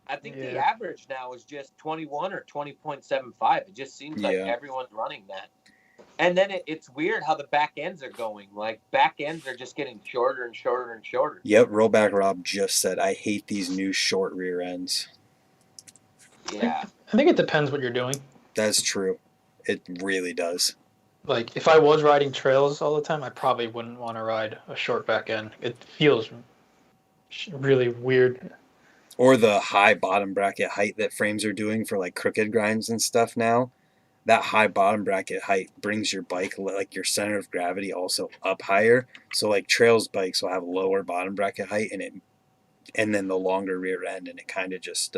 I think the Yeah. average now is just 21 or 20.75. It just seems like Yeah. everyone's running that. And then it's weird how the back ends are going. Like back ends are just getting shorter and shorter and shorter. Yep, Rollback Rob just said, I hate these new short rear ends. Yeah. I think it depends what you're doing. That's true. It really does. Like, if I was riding trails all the time, I probably wouldn't want to ride a short back end. It feels really weird. Or the high bottom bracket height that frames are doing for like crooked grinds and stuff now. That high bottom bracket height brings your bike, like your center of gravity, also up higher. So like trails bikes will have lower bottom bracket height and then the longer rear end, and it kind of just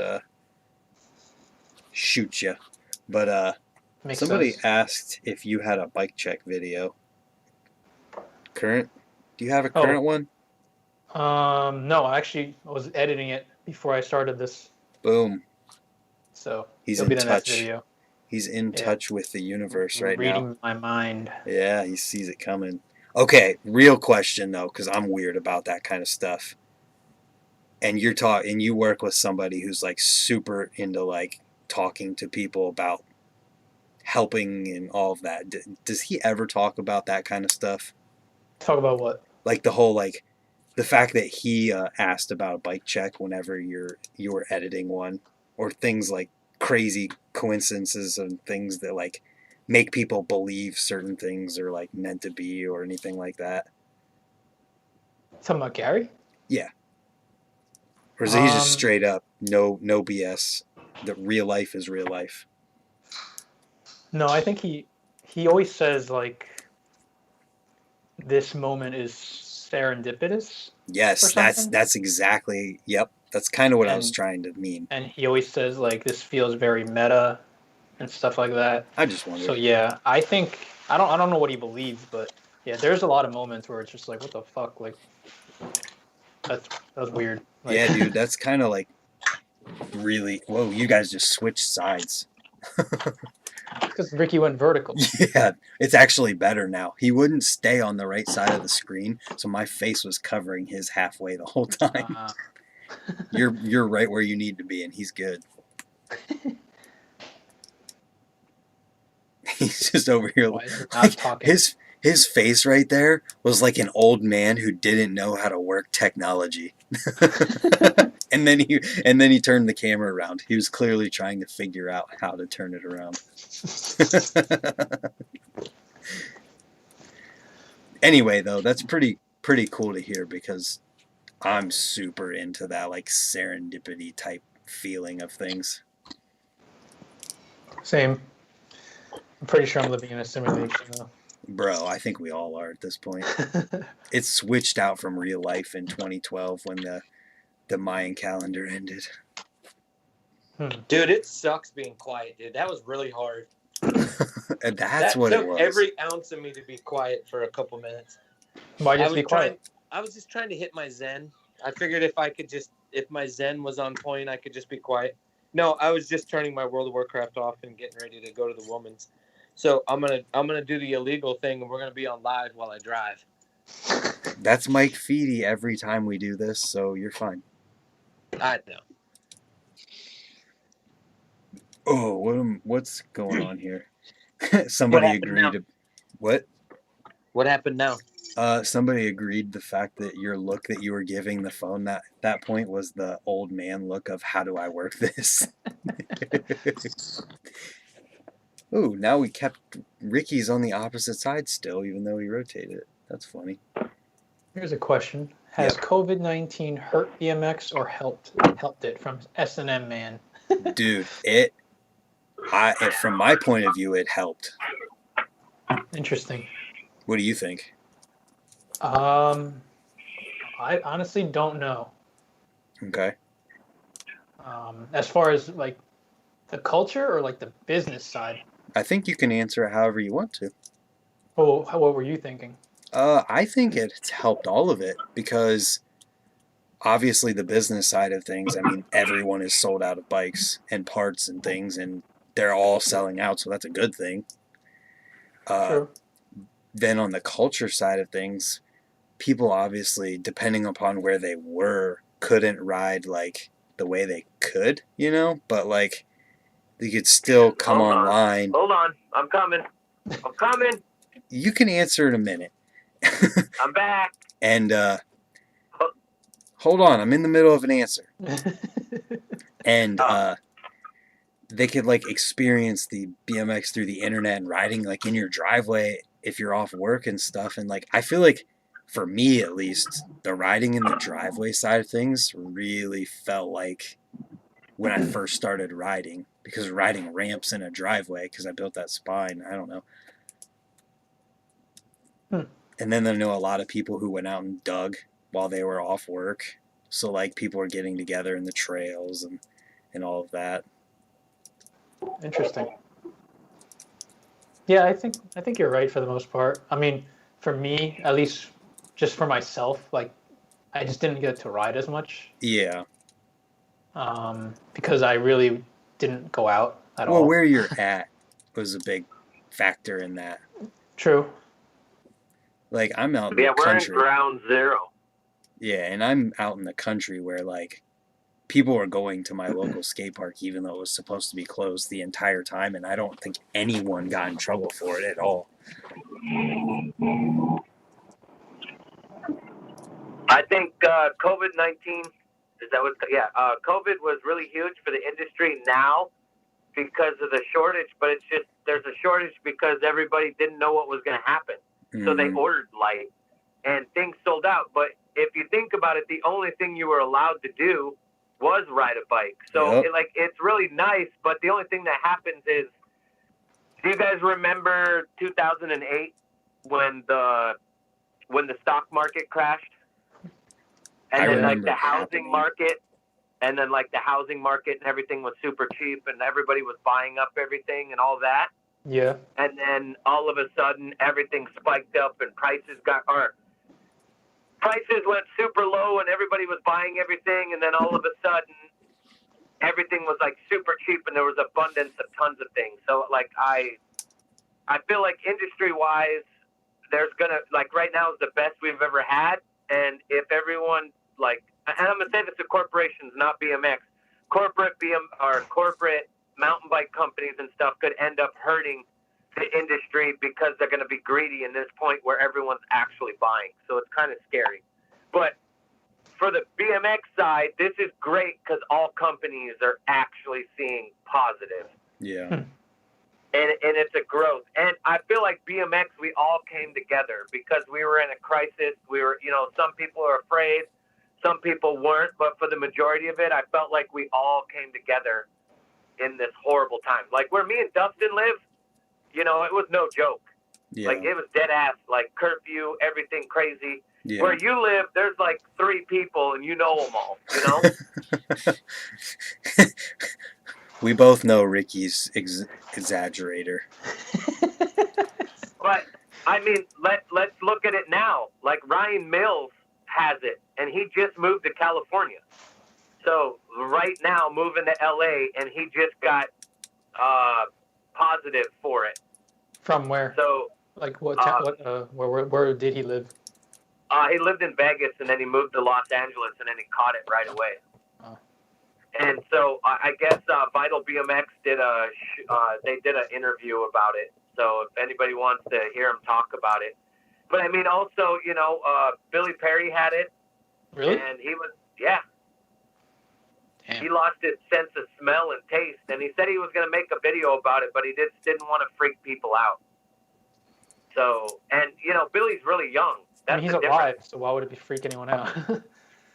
shoots you. But Makes somebody sense. asked if you had a bike check video. Current? Do you have a current one? No, I was editing it before I started this, Boom. so He's it'll in be the next touch. video. He's in Yeah. touch with the universe right now. Reading my mind. Yeah, he sees it coming. Okay, real question though, because I'm weird about that kind of stuff. And you work with somebody who's like super into like talking to people about helping and all of that. Does he ever talk about that kind of stuff? Talk about what? Like the whole the fact that he asked about a bike check whenever you were editing one, or things like crazy coincidences and things that like make people believe certain things are like meant to be or anything like that. Talking about Gary? Yeah. Or is he just straight up no BS? That real life is real life. No, I think he always says like this moment is serendipitous. Yes, that's exactly. Yep, that's kind of what I was trying to mean. And he always says like this feels very meta and stuff like that. I just wondered. So yeah, I think I don't know what he believes, but yeah, there's a lot of moments where it's just like, what the fuck, like that was weird. Like, yeah, dude, that's kind of like really. Whoa, you guys just switched sides. because Ricky went vertical. Yeah, it's actually better now. He wouldn't stay on the right side of the screen, so my face was covering his halfway the whole time. You're right where you need to be, and he's good. He's just over here. Why is he not Like, talking? his face right there was like an old man who didn't know how to work technology. And then he turned the camera around. He was clearly trying to figure out how to turn it around. Anyway, though, that's pretty cool to hear because I'm super into that like serendipity type feeling of things. Same. I'm pretty sure I'm living in a simulation though. Bro, I think we all are at this point. It switched out from real life in 2012 when the Mayan calendar ended. Dude, it sucks being quiet, dude. That was really hard. And that's what it was. Every ounce of me to be quiet for a couple minutes. Why just be quiet? I was just trying to hit my zen. I figured if my zen was on point, I could just be quiet. No, I was just turning my World of Warcraft off and getting ready to go to the woman's. So I'm gonna do the illegal thing, and we're gonna be on live while I drive. That's Mike Feedy every time we do this, so you're fine. I know. Oh, what's going on here? Somebody agreed to what? What happened now? Somebody agreed the fact that your look that you were giving the phone that point was the old man look of how do I work this? Ooh, now we kept Ricky's on the opposite side still, even though he rotated it. That's funny. Here's a question: has COVID-19 hurt BMX or helped it? From S&M Man. Dude, from my point of view, it helped. Interesting. What do you think? I honestly don't know. Okay. As far as like the culture or like the business side. I think you can answer it however you want to. Oh, what were you thinking? I think it's helped all of it because obviously the business side of things, I mean, everyone is sold out of bikes and parts and things, and they're all selling out, so that's a good thing. True. Then on the culture side of things, people obviously, depending upon where they were, couldn't ride like the way they could, but like they could still come online. Hold on. I'm coming. You can answer in a minute. I'm back. And hold on, I'm in the middle of an answer. And they could like experience the BMX through the internet and riding like in your driveway if you're off work and stuff. And like I feel like for me at least, the riding in the driveway side of things really felt like when I first started riding, because riding ramps in a driveway, because I built that spine, I don't know. And then I know a lot of people who went out and dug while they were off work. So like people were getting together in the trails and all of that. Interesting. Yeah, I think you're right for the most part. I mean, for me, at least just for myself, like I just didn't get to ride as much. Yeah. Because I really didn't go out at all. Well, where you're at was a big factor in that. True. Like I'm out in the country. We're in ground zero. Yeah, and I'm out in the country where like people were going to my local skate park even though it was supposed to be closed the entire time, and I don't think anyone got in trouble for it at all. I think COVID-19 is that what? Yeah, COVID was really huge for the industry now because of the shortage. But it's just there's a shortage because everybody didn't know what was going to happen, so they ordered light, and things sold out. But if you think about it, the only thing you were allowed to do was ride a bike. So it's really nice. But the only thing that happens is, do you guys remember 2008 when the stock market crashed? And then like the housing market, and then like the housing market and everything was super cheap and everybody was buying up everything and all that. Yeah. And then all of a sudden everything spiked up and prices went super low and everybody was buying everything, and then all of a sudden everything was like super cheap and there was abundance of tons of things. So like I feel like industry wise there's gonna like right now is the best we've ever had. And if everyone like, and I'm gonna say this to corporations, not BMX, corporate mountain bike companies and stuff could end up hurting the industry because they're gonna be greedy in this point where everyone's actually buying. So it's kind of scary. But for the BMX side, this is great because all companies are actually seeing positive. Yeah. And it's a growth. And I feel like BMX, we all came together because we were in a crisis. We were, some people are afraid, some people weren't. But for the majority of it, I felt like we all came together in this horrible time. Like where me and Dustin live, it was no joke. Yeah. Like it was dead ass, like curfew, everything crazy. Yeah. Where you live, there's like 3 people and you know them all, We both know Ricky's exaggerator. But I mean, let's look at it now. Like Ryan Mills has it, and he just moved to California. So right now, moving to LA, and he just got positive for it. From where? So like what? Where did he live? He lived in Vegas, and then he moved to Los Angeles, and then he caught it right away. Oh. And so I guess Vital BMX did they did an interview about it. So if anybody wants to hear him talk about it, but I mean also Billy Perry had it. Really? And he was Damn. He lost his sense of smell and taste, and he said he was going to make a video about it, but he didn't want to freak people out. So, and Billy's really young. I mean, he's alive, so why would it be freak anyone out?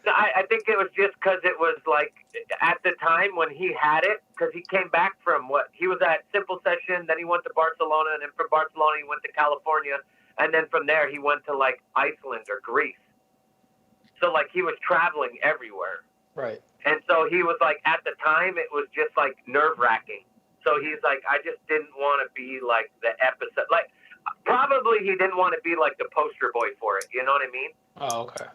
I think it was just because it was like at the time when he had it, because he came back from he was at Simple Session, then he went to Barcelona, and then from Barcelona he went to California, and then from there he went to like Iceland or Greece. So like he was traveling everywhere. Right. And so he was like, at the time it was just like nerve wracking. So he's like, I just didn't want to be like the episode. Like probably he didn't want to be like the poster boy for it. You know what I mean? Oh, okay.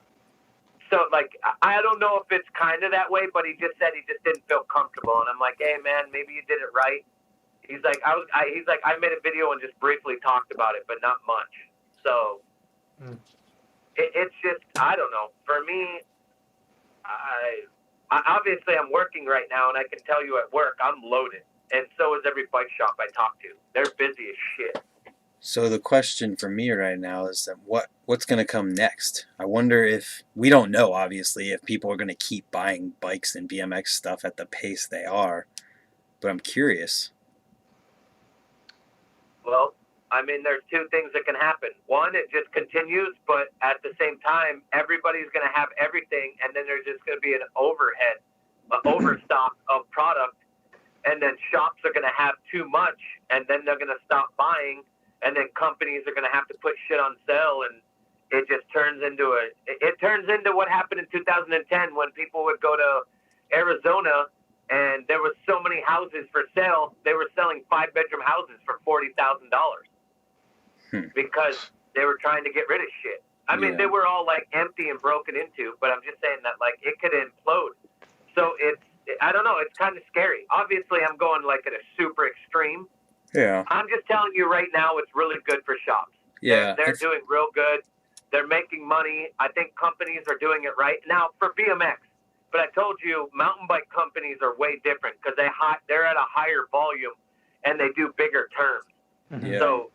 So, like, I don't know if it's kind of that way, but he just said he just didn't feel comfortable. And I'm like, hey, man, maybe you did it right. He's like, I made a video and just briefly talked about it, but not much. So it's just, I don't know. For me, I obviously I'm working right now, and I can tell you at work I'm loaded. And so is every bike shop I talk to. They're busy as shit. So the question for me right now is that what's going to come next? I wonder if, we don't know obviously, if people are going to keep buying bikes and BMX stuff at the pace they are, but I'm curious. Well, I mean, there's 2 things that can happen. One, it just continues, but at the same time, everybody's going to have everything, and then there's just going to be an overstock of product, and then shops are going to have too much, and then they're going to stop buying. And then companies are going to have to put shit on sale, and it just turns into what happened in 2010 when people would go to Arizona and there was so many houses for sale. They were selling 5-bedroom houses for $40,000 because they were trying to get rid of shit. I mean, they were all like empty and broken into, but I'm just saying that like it could implode. So I don't know. It's kind of scary. Obviously, I'm going like at a super extreme. Yeah. I'm just telling you right now, it's really good for shops. Yeah. They're doing real good. They're making money. I think companies are doing it right. Now, for BMX, but I told you, mountain bike companies are way different because they're at a higher volume and they do bigger terms. Yeah. So,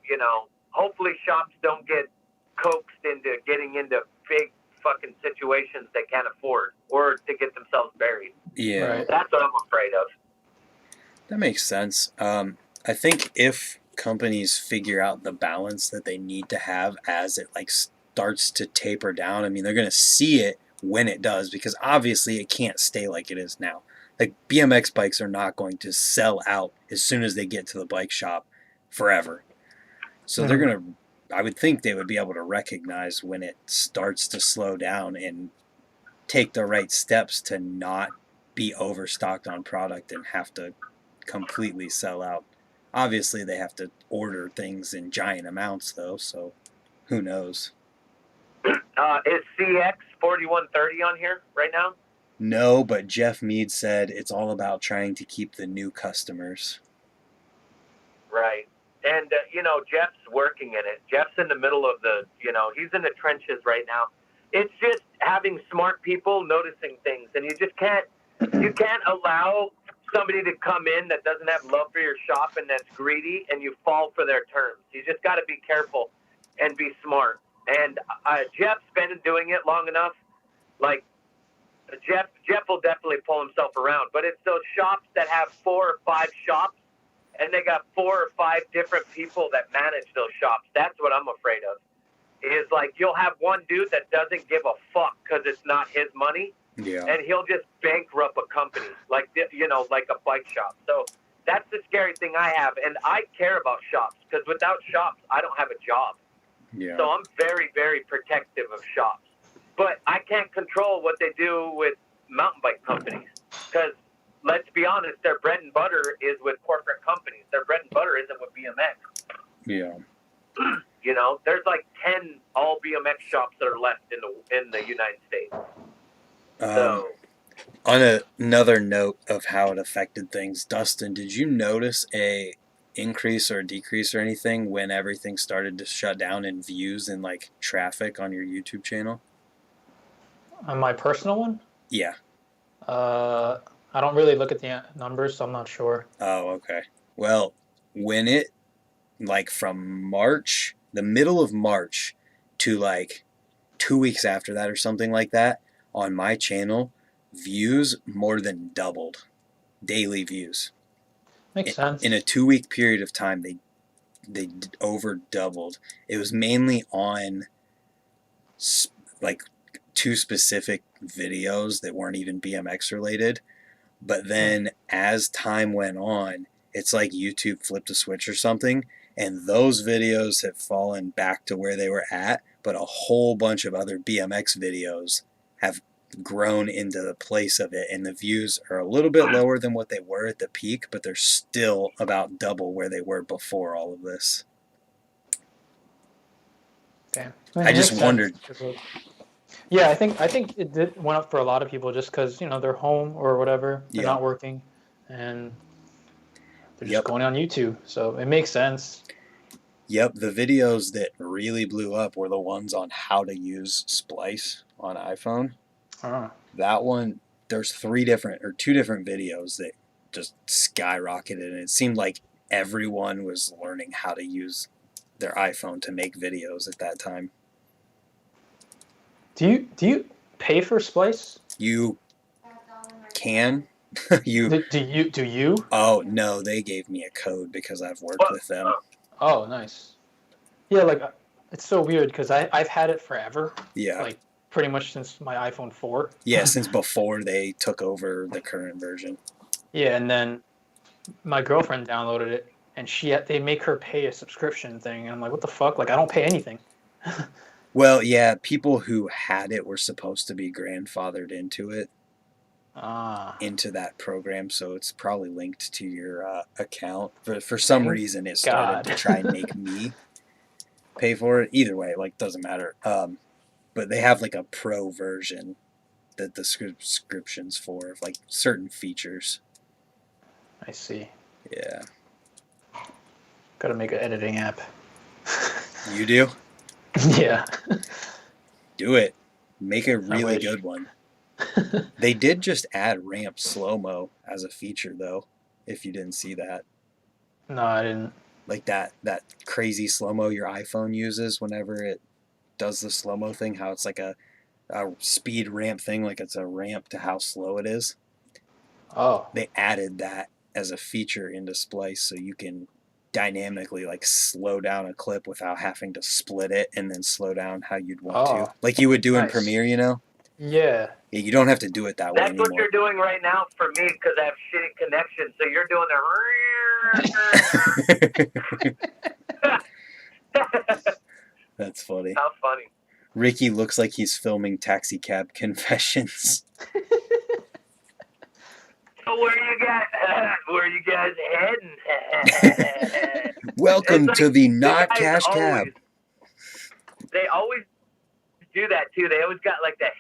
hopefully shops don't get coaxed into getting into big fucking situations they can't afford or to get themselves buried. Yeah. Right. That's what I'm afraid of. That makes sense. I think if companies figure out the balance that they need to have as it like starts to taper down, I mean, they're going to see it when it does, because obviously it can't stay like it is now. Like BMX bikes are not going to sell out as soon as they get to the bike shop forever. So they're going to, I would think they would be able to recognize when it starts to slow down and take the right steps to not be overstocked on product and have to completely sell out. Obviously, they have to order things in giant amounts, though, so who knows? Is CX 4130 on here right now? No, but Jeff Mead said it's all about trying to keep the new customers. Right. And, Jeff's working in it. Jeff's in the middle of he's in the trenches right now. It's just having smart people noticing things, and you can't allow somebody to come in that doesn't have love for your shop and that's greedy, and you fall for their terms. You just got to be careful and be smart. And Jeff's been doing it long enough. Like, Jeff will definitely pull himself around, but it's those shops that have 4 or 5 shops, and they got 4 or 5 different people that manage those shops. That's what I'm afraid of. Is like you'll have one dude that doesn't give a fuck because it's not his money, and he'll just bankrupt a company, like like a bike shop. So that's the scary thing I have, and I care about shops because without shops, I don't have a job. Yeah. So I'm very, very protective of shops. But I can't control what they do with mountain bike companies because, let's be honest, their bread and butter is with corporate companies. Their bread and butter isn't with BMX. Yeah. There's like 10 all BMX shops that are left in the United States. So, on another note of how it affected things, Dustin, did you notice a increase or decrease or anything when everything started to shut down in views and like traffic on your YouTube channel? On my personal one? Yeah. I don't really look at the numbers, so I'm not sure. Oh, okay. Well, when it, like from March, the middle of March to like 2 weeks after that or something like that, on my channel, views more than doubled. Daily views. Makes sense. In a 2 week period of time, they over doubled. It was mainly on like 2 specific videos that weren't even BMX related. But then as time went on, it's like YouTube flipped a switch or something, and those videos have fallen back to where they were at, but a whole bunch of other BMX videos have grown into the place of it, and the views are a little bit lower than what they were at the peak, but they're still about double where they were before all of this. Damn. I just wondered. Yeah, I think it went up for a lot of people just because they're home or whatever, they're not working, and they're just going on YouTube. So it makes sense. Yep, the videos that really blew up were the ones on how to use Splice on iPhone. That one, there's 2 different videos that just skyrocketed, and it seemed like everyone was learning how to use their iPhone to make videos at that time. Do you pay for Splice? You can. Do you? Oh no, they gave me a code because I've worked with them. Oh, nice. Yeah, like it's so weird because I've had it forever. Yeah. Like pretty much since my iPhone 4. Yeah, since before they took over the current version. Yeah, and then my girlfriend downloaded it, and they make her pay a subscription thing, and I'm like, what the fuck? Like I don't pay anything. Well, yeah, people who had it were supposed to be grandfathered into it. Into that program, so it's probably linked to your account. For some reason, it started to try and make me pay for it. Either way, like, doesn't matter. But they have like a pro version that the subscription's for, of like certain features. I see. Yeah. Gotta make an editing app. You do? Yeah. Do it. Make a really good one. They did just add ramp slow-mo as a feature, though, if you didn't see that. No, I didn't. Like that crazy slow-mo your iPhone uses whenever it does the slow-mo thing, how it's like a speed ramp thing, like it's a ramp to how slow it is. Oh. They added that as a feature into Splice, so you can dynamically like slow down a clip without having to split it and then slow down how you'd want to. Like you would do in Premiere, Yeah. Yeah, you don't have to do it that way anymore. That's what you're doing right now for me because I have shitty connection. So you're doing the. That's funny. How funny. Ricky looks like he's filming Taxi Cab Confessions. So where you guys heading? Welcome to the Not Cash Cab. They always do that too. They always got like that,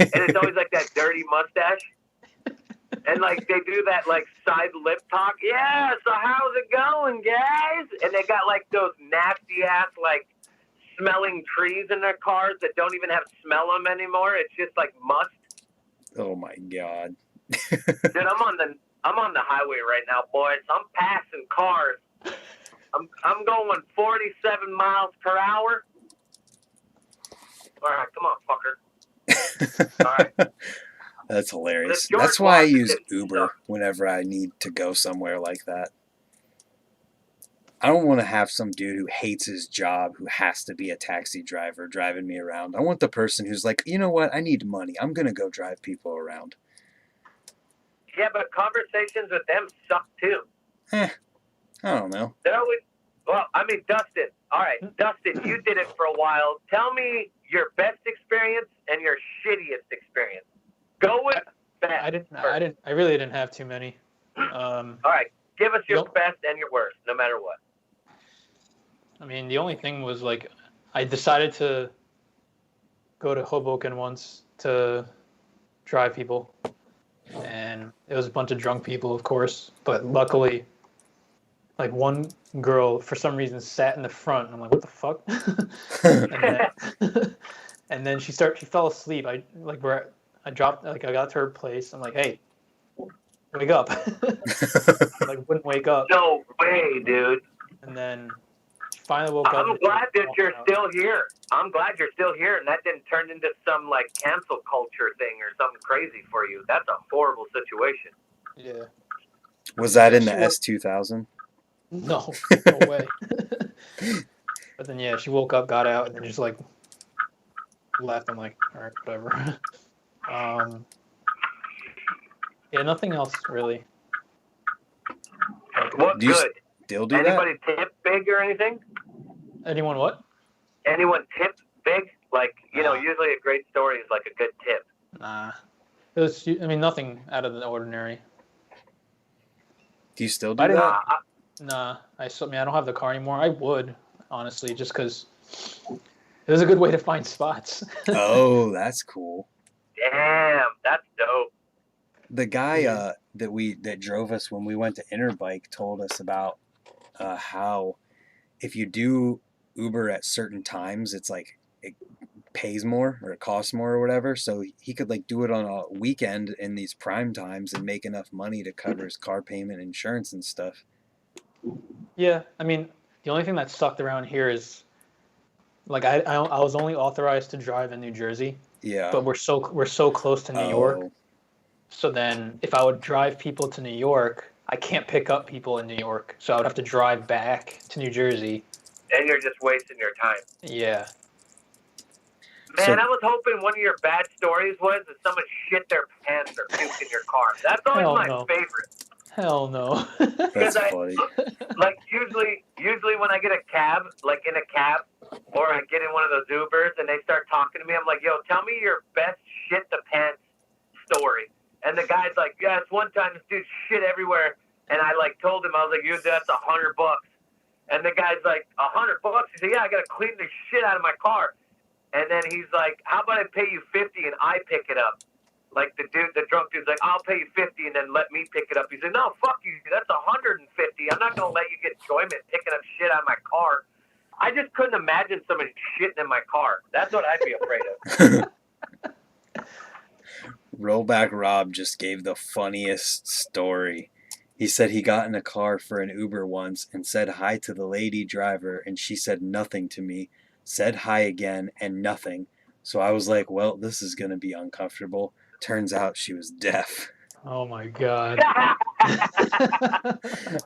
and it's always like that dirty mustache, and like they do that like side lip talk. Yeah, so how's it going, guys? And they got like those nasty ass like smelling trees in their cars that don't even have smell them anymore. It's just like must. Oh my god. Dude, I'm on the highway right now, boys. I'm passing cars. I'm going 47 miles per hour. All right, come on, fucker. All right. That's hilarious. George That's why I use Washington Uber stuff. whenever I need to go somewhere like that. I don't want to have some dude who hates his job who has to be a taxi driver driving me around. I want the person who's like, you know what? I need money. I'm going to go drive people around. Yeah, but conversations with them suck too. I don't know. They're always, well, I mean, Dustin. All right, Dustin, you did it for a while. Tell me your best experience and your shittiest experience. Go with best. I really didn't have too many. All right, give us your Nope. best and your worst, no matter what. I mean, the only thing was like, I decided to go to Hoboken once to drive people, and it was a bunch of drunk people, of course. But luckily, like one girl for some reason sat in the front, and I'm like, what the fuck? and then she fell asleep. I got to her place. I'm like, hey, wake up. Like wouldn't wake up. No way, dude. And then she finally woke up. I'm glad that you're still here. I'm glad you're still here, and that didn't turn into some like cancel culture thing or something crazy for you. That's a horrible situation. Yeah. Was that in the S2000? No, no way. But then yeah, she woke up, got out, and then just like left. I'm like, all right, whatever. Yeah, nothing else really. What Do you good? still do Anybody tip big or anything? Anyone what? Anyone tip big? Like, you know, usually a great story is like a good tip. Nah. It was, I mean, nothing out of the ordinary. Do you still do that? Nah. I don't have the car anymore. I would, honestly, just because it was a good way to find spots. Oh, that's cool. Damn, that's dope. The guy that drove us when we went to Interbike told us about how if you do Uber at certain times, it's like it pays more or it costs more or whatever. So he could like do it on a weekend in these prime times and make enough money to cover his car payment, insurance, and stuff. Yeah, I mean, the only thing that sucked around here is like I was only authorized to drive in New Jersey. Yeah. But we're so close to New York. So then if I would drive people to New York, I can't pick up people in New York. So I would have to drive back to New Jersey. And you're just wasting your time. Yeah. Man, I was hoping one of your bad stories was that someone shit their pants or puked in your car. That's always my favorite. Hell no. That's funny. Like usually when I get a cab, like in a cab, or I get in one of those Ubers and they start talking to me, I'm like, yo, tell me your best shit the pants story. And the guy's like, yeah, it's one time this dude shit everywhere. And I like told him, I was like, dude, that's $100. And the guy's like, $100? He said, yeah, I got to clean the shit out of my car. And then he's like, how about I pay you $50 and I pick it up? Like the drunk dude's like, I'll pay you $50 and then let me pick it up. He said, no, fuck you. That's $150. I'm not going to let you get enjoyment picking up shit out of my car. I just couldn't imagine somebody shitting in my car. That's what I'd be afraid of. Rollback Rob just gave the funniest story. He said he got in a car for an Uber once and said hi to the lady driver, and she said nothing to me, said hi again, and nothing. So I was like, well, this is going to be uncomfortable. Turns out she was deaf. Oh my God.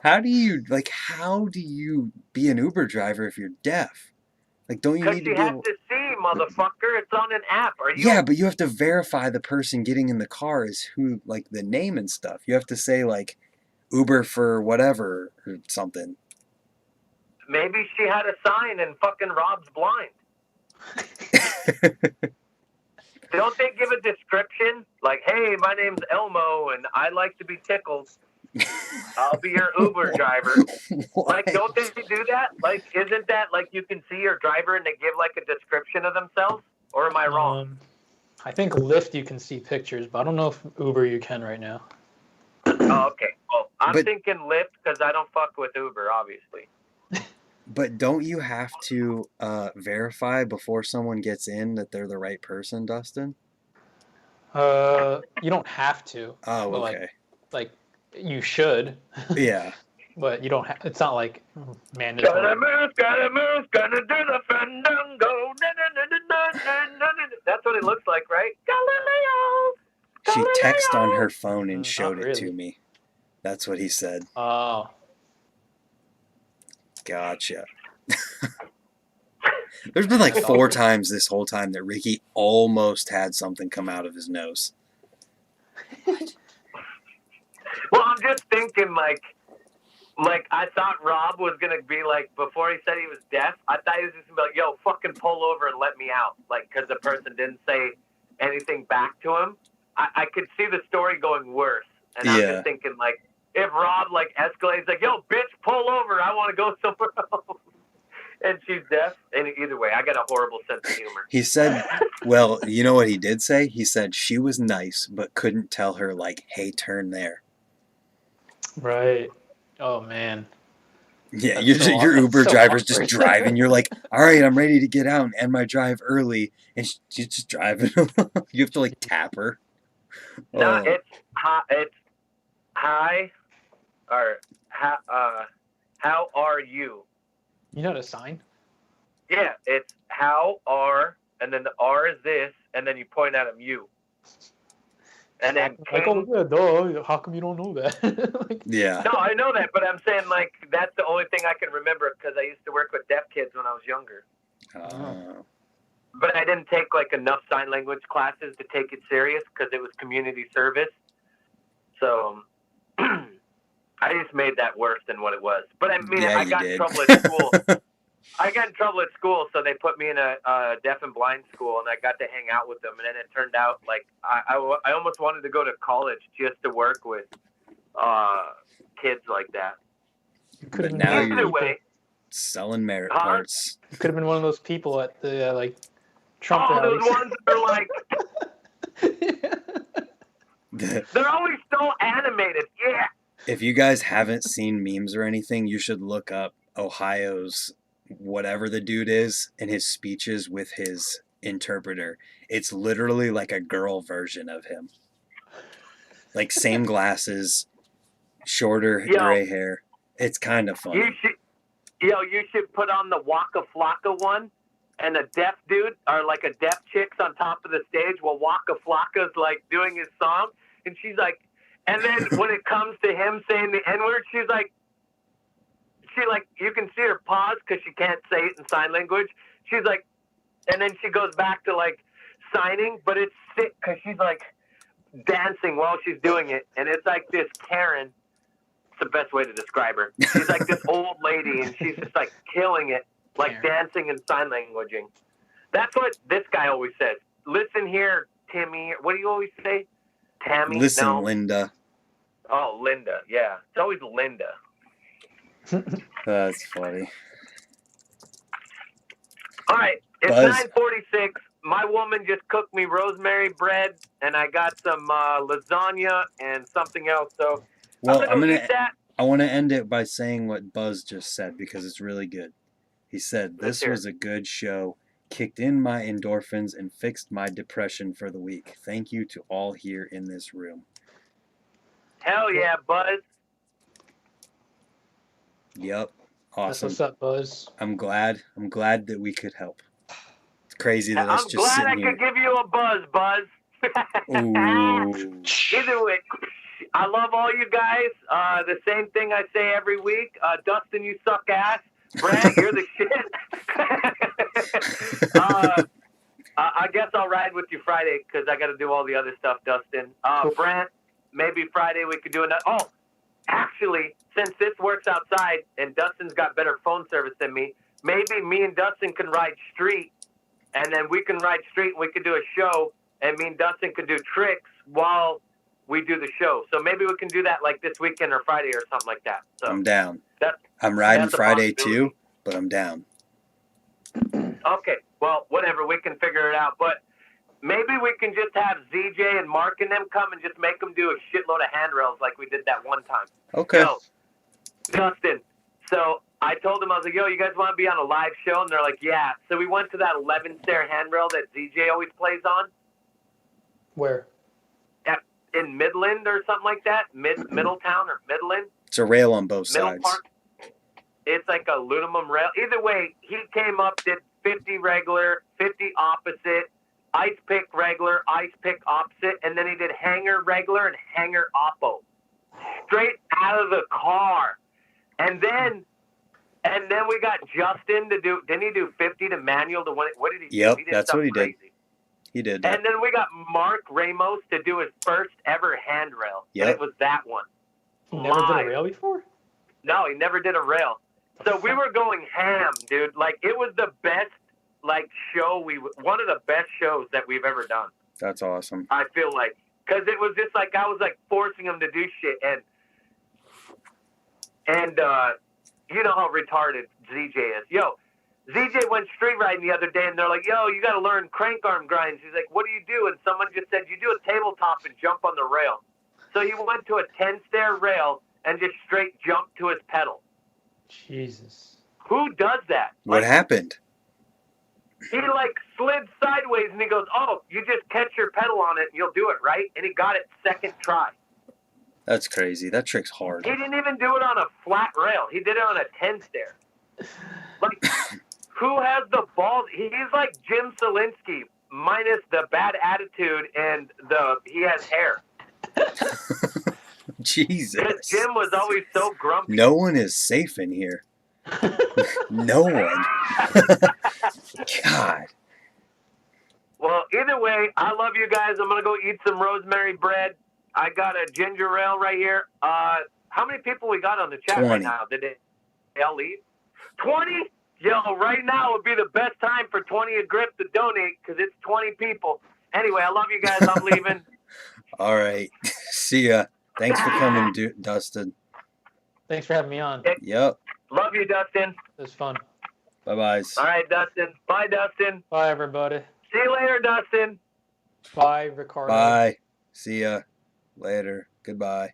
How do you be an Uber driver if you're deaf? Like, don't you need to be able... Because you have to see, motherfucker. It's on an app. Yeah, but you have to verify the person getting in the car is who, like, the name and stuff. You have to say, like, Uber for whatever or something. Maybe she had a sign and fucking Rob's blind. Don't they give a description? Like, hey, my name's Elmo and I like to be tickled. I'll be your Uber driver. Like, don't they do that? Like, isn't that like you can see your driver and they give like a description of themselves? Or am I wrong? I think Lyft you can see pictures, but I don't know if Uber you can right now. Oh, okay. Well, I'm thinking Lyft because I don't fuck with Uber, obviously. But don't you have to verify before someone gets in that they're the right person, Dustin? You don't have to. Oh, okay. Like you should. Yeah. But you don't have. It's not like mandatory. Gotta move, gonna do the fandango. That's what it it looks like, right? She Galileo! texted on her phone and Not showed it to really. me. That's what he said. Oh. Gotcha. There's been like 4 times this whole time that Ricky almost had something come out of his nose. Well, I'm just thinking, like I thought Rob was gonna be like, before he said he was deaf, I thought he was just gonna be like, yo, fucking pull over and let me out, like, because the person didn't say anything back to him. I could see the story going worse, and I'm just thinking, like, if Rob like escalates, like, yo, bitch, pull over, I want to go somewhere else, and she's deaf, and either way, I got a horrible sense of humor. He said, well, you know what he did say? He said she was nice, but couldn't tell her, like, hey, turn there. Right. Oh, man. Yeah, That's your Uber so driver's awkward. just driving. You're like, all right, I'm ready to get out and end my drive early. And she's just driving. You have to, like, tap her. No, Oh. it's hi, or how are you? You know the sign? Yeah, it's how are, and then the R is this, and then you point at him, you. And then Like, oh, yeah, duh. How come you don't know that? Like, Yeah. no, I know that, but I'm saying, like, that's the only thing I can remember because I used to work with deaf kids when I was younger. But I didn't take, like, enough sign language classes to take it serious because it was community service. So I just made that worse than what it was. But I mean, Yeah, I you got in did. trouble at school. I got in trouble at school, so they put me in a deaf and blind school, and I got to hang out with them. And then it turned out, like, I almost wanted to go to college just to work with kids like that. But now Either you're way, selling merit parts. You could have been one of those people at the, like, Trump those rallies. ones that are like, they're always so animated. Yeah. If you guys haven't seen memes or anything, you should look up Ohio's whatever the dude is and his speeches with his interpreter. It's literally like a girl version of him. Like, same glasses, shorter gray hair. It's kind of funny. You should put on the Waka Flocka one, and a deaf dude, or like a deaf chick's on top of the stage while Waka Flocka's like doing his song, and she's like, and then when it comes to him saying the N-word, she you can see her pause because she can't say it in sign language. She's like, and then she goes back to like signing, but it's sick because she's like dancing while she's doing it, and it's like this Karen. It's the best way to describe her. She's like this old lady, and she's just like killing it, like dancing and sign languaging. That's what this guy always says. Listen here, Timmy. What do you always say? Tammy? Listen, no. Linda. Oh, Linda. Yeah. It's always Linda. That's funny. All right. It's Buzz. 9:46. My woman just cooked me rosemary bread, and I got some lasagna and something else. So Well, I'm gonna eat that. I want to end it by saying what Buzz just said because it's really good. He said, Let's "This hear was a good show. Kicked in my endorphins and fixed my depression for the week. Thank you to all here in this room." Hell yeah, Buzz. Yep. That's Awesome. what's up, Buzz. I'm glad that we could help. It's crazy that I'm us just glad I sitting here. could give you a buzz, Buzz. Ooh. Either way, I love all you guys. The same thing I say every week. Dustin, you suck ass. Brad, you're the shit. I guess I'll ride with you Friday because I got to do all the other stuff, Dustin. Brent, maybe Friday we could do another. Oh, actually, since this works outside and Dustin's got better phone service than me, maybe me and Dustin can ride street, and then we can ride street and we could do a show, and me and Dustin could do tricks while we do the show. So maybe we can do that like this weekend or Friday or something like that. So I'm down. That's, I'm riding that's a Friday possibility. too, but I'm down. Okay, well, whatever, we can figure it out. But maybe we can just have ZJ and Mark and them come and just make them do a shitload of handrails like we did that one time. Okay. Yo, Dustin, so I told them, I was like, yo, you guys want to be on a live show? And they're like, yeah. So we went to that 11-stair handrail that ZJ always plays on. Where? In Midland or something like that. Middletown or Midland. It's a rail on both Middle sides. Park. It's like a aluminum rail. Either way, he came up, did 50 regular, 50 opposite, ice pick regular, ice pick opposite, and then he did hanger regular and hanger oppo. Straight out of the car. And then we got Justin to do, didn't he do 50 to manual to win it? What did he do? Yep, He did that's what he something did. crazy. He did that. And then we got Mark Ramos to do his first ever handrail. Yep. And it was that one. You never did a rail before? No, he never did a rail. So we were going ham, dude. Like, it was the best, like, show one of the best shows that we've ever done. That's awesome. I feel like. Because it was just like, I was, like, forcing him to do shit. And you know how retarded ZJ is. Yo, ZJ went street riding the other day, and they're like, yo, you got to learn crank arm grinds. He's like, what do you do? And someone just said, you do a tabletop and jump on the rail. So he went to a 10-stair rail and just straight jumped to his pedal. Jesus. Who does that? What happened? He, like, slid sideways, and he goes, oh, you just catch your pedal on it, and you'll do it, right? And he got it second try. That's crazy. That trick's hard. He didn't even do it on a flat rail. He did it on a 10-stair. Like, who has the balls? He's like Jim Selinsky, minus the bad attitude and he has hair. Jesus. Because Jim was always so grumpy. No one is safe in here. No one. God. Well, either way, I love you guys. I'm going to go eat some rosemary bread. I got a ginger ale right here. How many people we got on the chat 20. right now? Did they all leave? 20? Yo, right now would be the best time for 20 a grip to donate because it's 20 people. Anyway, I love you guys. I'm leaving. All right. See ya. Thanks for coming, Dustin. Thanks for having me on. Yep. Love you, Dustin. It was fun. Bye-bye. All right, Dustin. Bye, Dustin. Bye, everybody. See you later, Dustin. Bye, Ricardo. Bye. See ya. Later. Goodbye.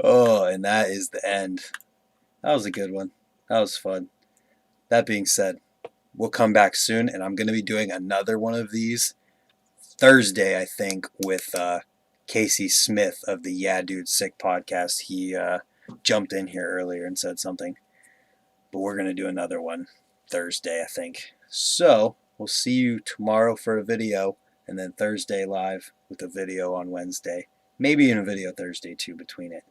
Oh, and that is the end. That was a good one. That was fun. That being said, we'll come back soon, and I'm going to be doing another one of these Thursday, I think, with Casey Smith of the Yeah Dude Sick podcast. He jumped in here earlier and said something. But we're going to do another one Thursday, I think. So, we'll see you tomorrow for a video, and then Thursday live with a video on Wednesday. Maybe in a video Thursday, too, between it.